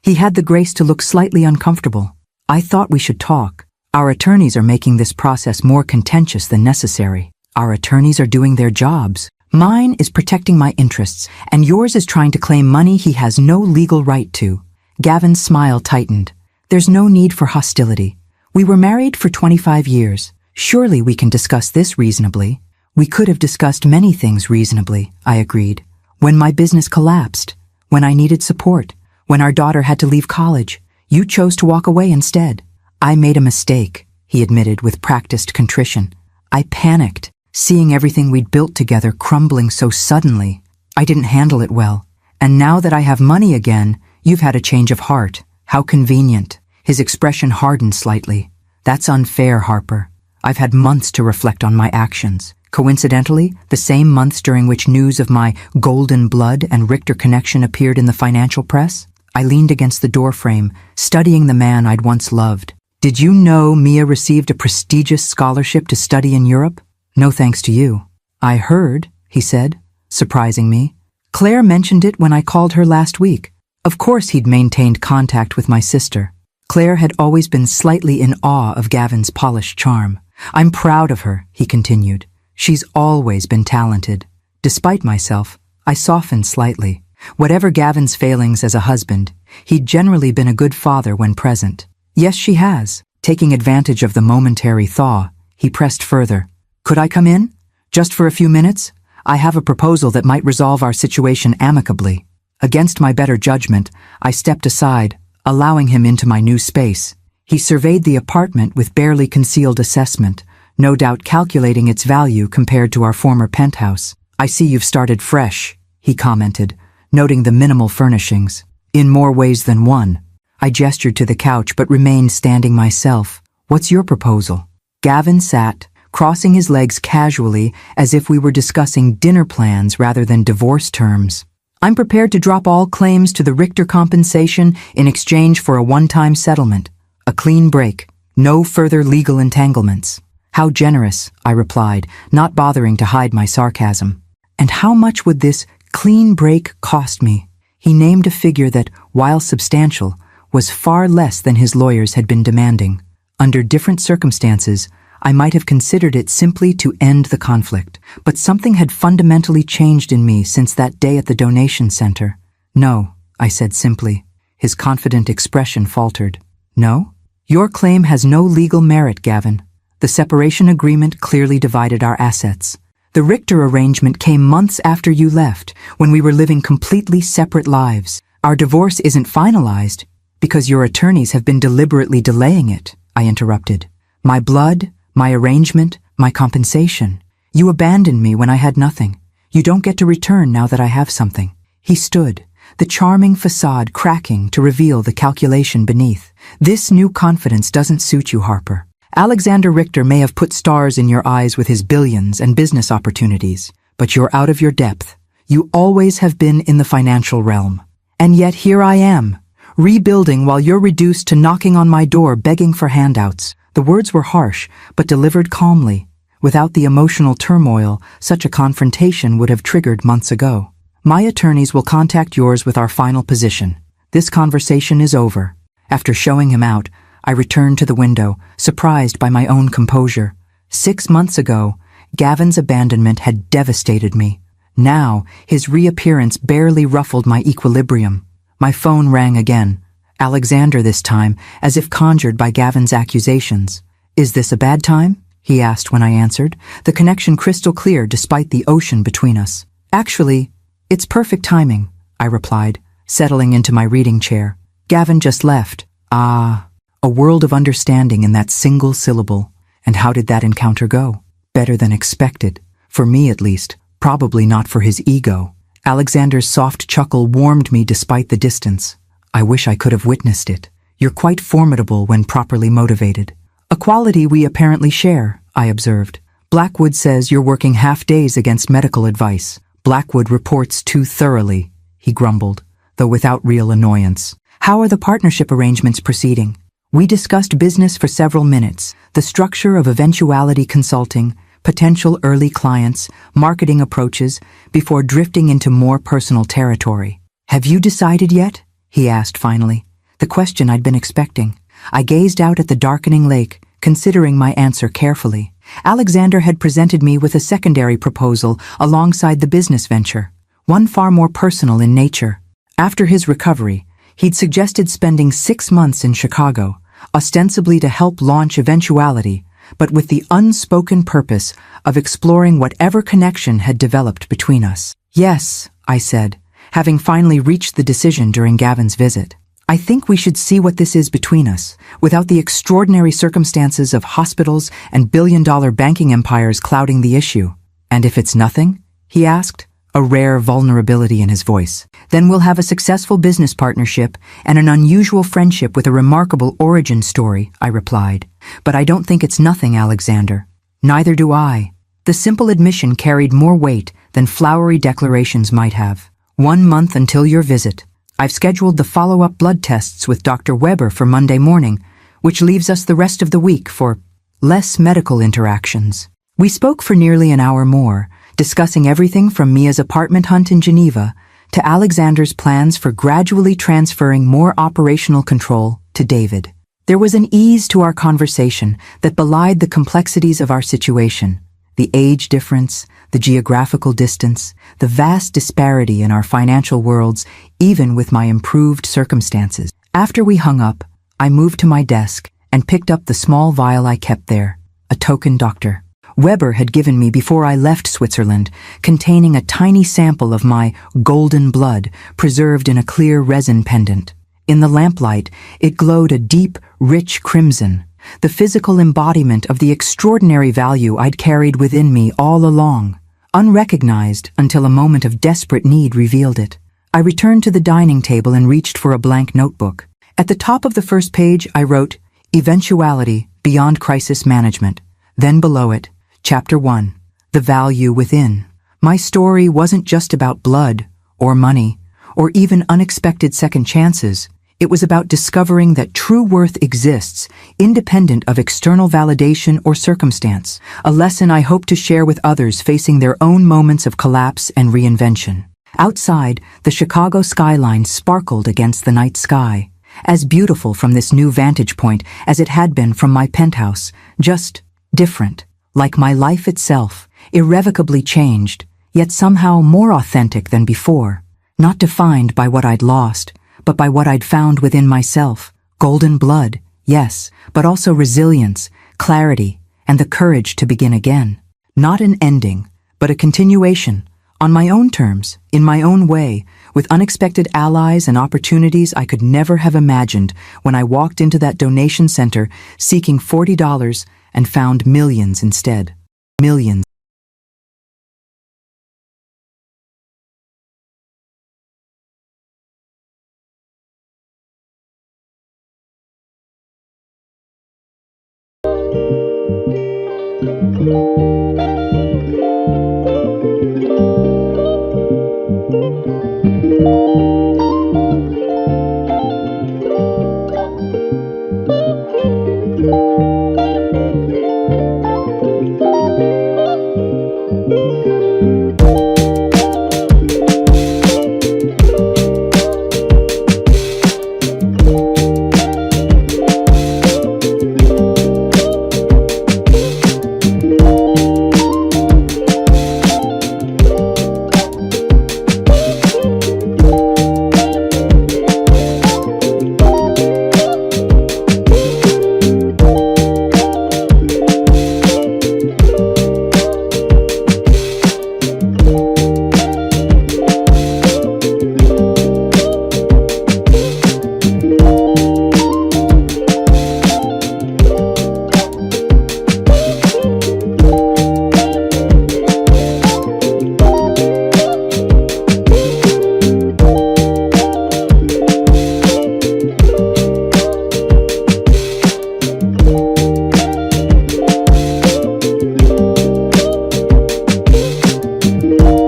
He had the grace to look slightly uncomfortable. "I thought we should talk. Our attorneys are making this process more contentious than necessary." "Our attorneys are doing their jobs. Mine is protecting my interests, and yours is trying to claim money he has no legal right to." Gavin's smile tightened. "There's no need for hostility. We were married for 25 years. Surely we can discuss this reasonably." "We could have discussed many things reasonably," I agreed. "When my business collapsed, when I needed support, when our daughter had to leave college, you chose to walk away instead." "I made a mistake," he admitted with practiced contrition. "I panicked, seeing everything we'd built together crumbling so suddenly. I didn't handle it well. And now that I have money again, you've had a change of heart. How convenient." His expression hardened slightly. "That's unfair, Harper. I've had months to reflect on my actions. Coincidentally, the same months during which news of my golden blood and Richter connection appeared in the financial press." I leaned against the doorframe, studying the man I'd once loved. "Did you know Mia received a prestigious scholarship to study in Europe?" "No thanks to you." "I heard," he said, surprising me. "Claire mentioned it when I called her last week." Of course he'd maintained contact with my sister. Claire had always been slightly in awe of Gavin's polished charm. "I'm proud of her," he continued. "She's always been talented." Despite myself, I softened slightly. Whatever Gavin's failings as a husband, he'd generally been a good father when present. "Yes, she has." Taking advantage of the momentary thaw, he pressed further. "Could I come in? Just for a few minutes? I have a proposal that might resolve our situation amicably." Against my better judgment, I stepped aside, allowing him into my new space. He surveyed the apartment with barely concealed assessment, no doubt calculating its value compared to our former penthouse. "I see you've started fresh," he commented, noting the minimal furnishings. "In more ways than one." I gestured to the couch but remained standing myself. "What's your proposal?" Gavin sat, crossing his legs casually as if we were discussing dinner plans rather than divorce terms. "I'm prepared to drop all claims to the Richter compensation in exchange for a one-time settlement. A clean break. No further legal entanglements." "How generous," I replied, not bothering to hide my sarcasm. "And how much would this clean break cost me?" He named a figure that, while substantial, was far less than his lawyers had been demanding. Under different circumstances, I might have considered it simply to end the conflict, but something had fundamentally changed in me since that day at the donation center. "No," I said simply. His confident expression faltered. "No? Your claim has no legal merit, Gavin. The separation agreement clearly divided our assets. The Richter arrangement came months after you left, when we were living completely separate lives. Our divorce isn't finalized because your attorneys have been deliberately delaying it," I interrupted. "My blood, my arrangement, my compensation. You abandoned me when I had nothing. You don't get to return now that I have something." He stood, the charming facade cracking to reveal the calculation beneath. "This new confidence doesn't suit you, Harper. Alexander Richter may have put stars in your eyes with his billions and business opportunities, but you're out of your depth. You always have been in the financial realm. And yet here I am, rebuilding while you're reduced to knocking on my door begging for handouts." The words were harsh, but delivered calmly. Without the emotional turmoil such a confrontation would have triggered months ago. My attorneys will contact yours with our final position. This conversation is over. After showing him out, I returned to the window, surprised by my own composure. 6 months ago, Gavin's abandonment had devastated me. Now, his reappearance barely ruffled my equilibrium. My phone rang again. Alexander this time, as if conjured by Gavin's accusations. "Is this a bad time?" he asked when I answered, the connection crystal clear despite the ocean between us. "Actually, it's perfect timing," I replied, settling into my reading chair. "Gavin just left." Ah, a world of understanding in that single syllable. And how did that encounter go? Better than expected. For me at least, probably not for his ego. Alexander's soft chuckle warmed me despite the distance. I wish I could have witnessed it. "You're quite formidable when properly motivated." "A quality we apparently share," I observed. "Blackwood says you're working half days against medical advice." "Blackwood reports too thoroughly," he grumbled, though without real annoyance. "How are the partnership arrangements proceeding?" We discussed business for several minutes, the structure of eventuality consulting, potential early clients, marketing approaches, before drifting into more personal territory. "Have you decided yet?" he asked finally, the question I'd been expecting. I gazed out at the darkening lake, considering my answer carefully. Alexander had presented me with a secondary proposal alongside the business venture, one far more personal in nature. After his recovery, he'd suggested spending 6 months in Chicago, ostensibly to help launch Eventuality, but with the unspoken purpose of exploring whatever connection had developed between us. "Yes," I said, having finally reached the decision during Gavin's visit. "I think we should see what this is between us, without the extraordinary circumstances of hospitals and billion-dollar banking empires clouding the issue." "And if it's nothing?" he asked, a rare vulnerability in his voice. "Then we'll have a successful business partnership and an unusual friendship with a remarkable origin story," I replied. "But I don't think it's nothing, Alexander." "Neither do I." The simple admission carried more weight than flowery declarations might have. "1 month until your visit. I've scheduled the follow-up blood tests with Dr. Weber for Monday morning, which leaves us the rest of the week for less medical interactions." We spoke for nearly an hour more, discussing everything from Mia's apartment hunt in Geneva to Alexander's plans for gradually transferring more operational control to David. There was an ease to our conversation that belied the complexities of our situation, the age difference, the geographical distance, the vast disparity in our financial worlds, even with my improved circumstances. After we hung up, I moved to my desk and picked up the small vial I kept there, a token doctor Weber had given me before I left Switzerland, containing a tiny sample of my golden blood preserved in a clear resin pendant. In the lamplight, it glowed a deep, rich crimson, the physical embodiment of the extraordinary value I'd carried within me all along, unrecognized until a moment of desperate need revealed it. I returned to the dining table and reached for a blank notebook. At the top of the first page, I wrote, "Eventuality Beyond Crisis Management." Then below it, Chapter 1, The Value Within. My story wasn't just about blood, or money, or even unexpected second chances. It was about discovering that true worth exists, independent of external validation or circumstance, a lesson I hope to share with others facing their own moments of collapse and reinvention. Outside, the Chicago skyline sparkled against the night sky, as beautiful from this new vantage point as it had been from my penthouse, just different. Like my life itself, irrevocably changed, yet somehow more authentic than before, not defined by what I'd lost, but by what I'd found within myself. Golden blood, yes, but also resilience, clarity, and the courage to begin again. Not an ending, but a continuation, on my own terms, in my own way, with unexpected allies and opportunities I could never have imagined when I walked into that donation center seeking $40 and found millions instead. Millions.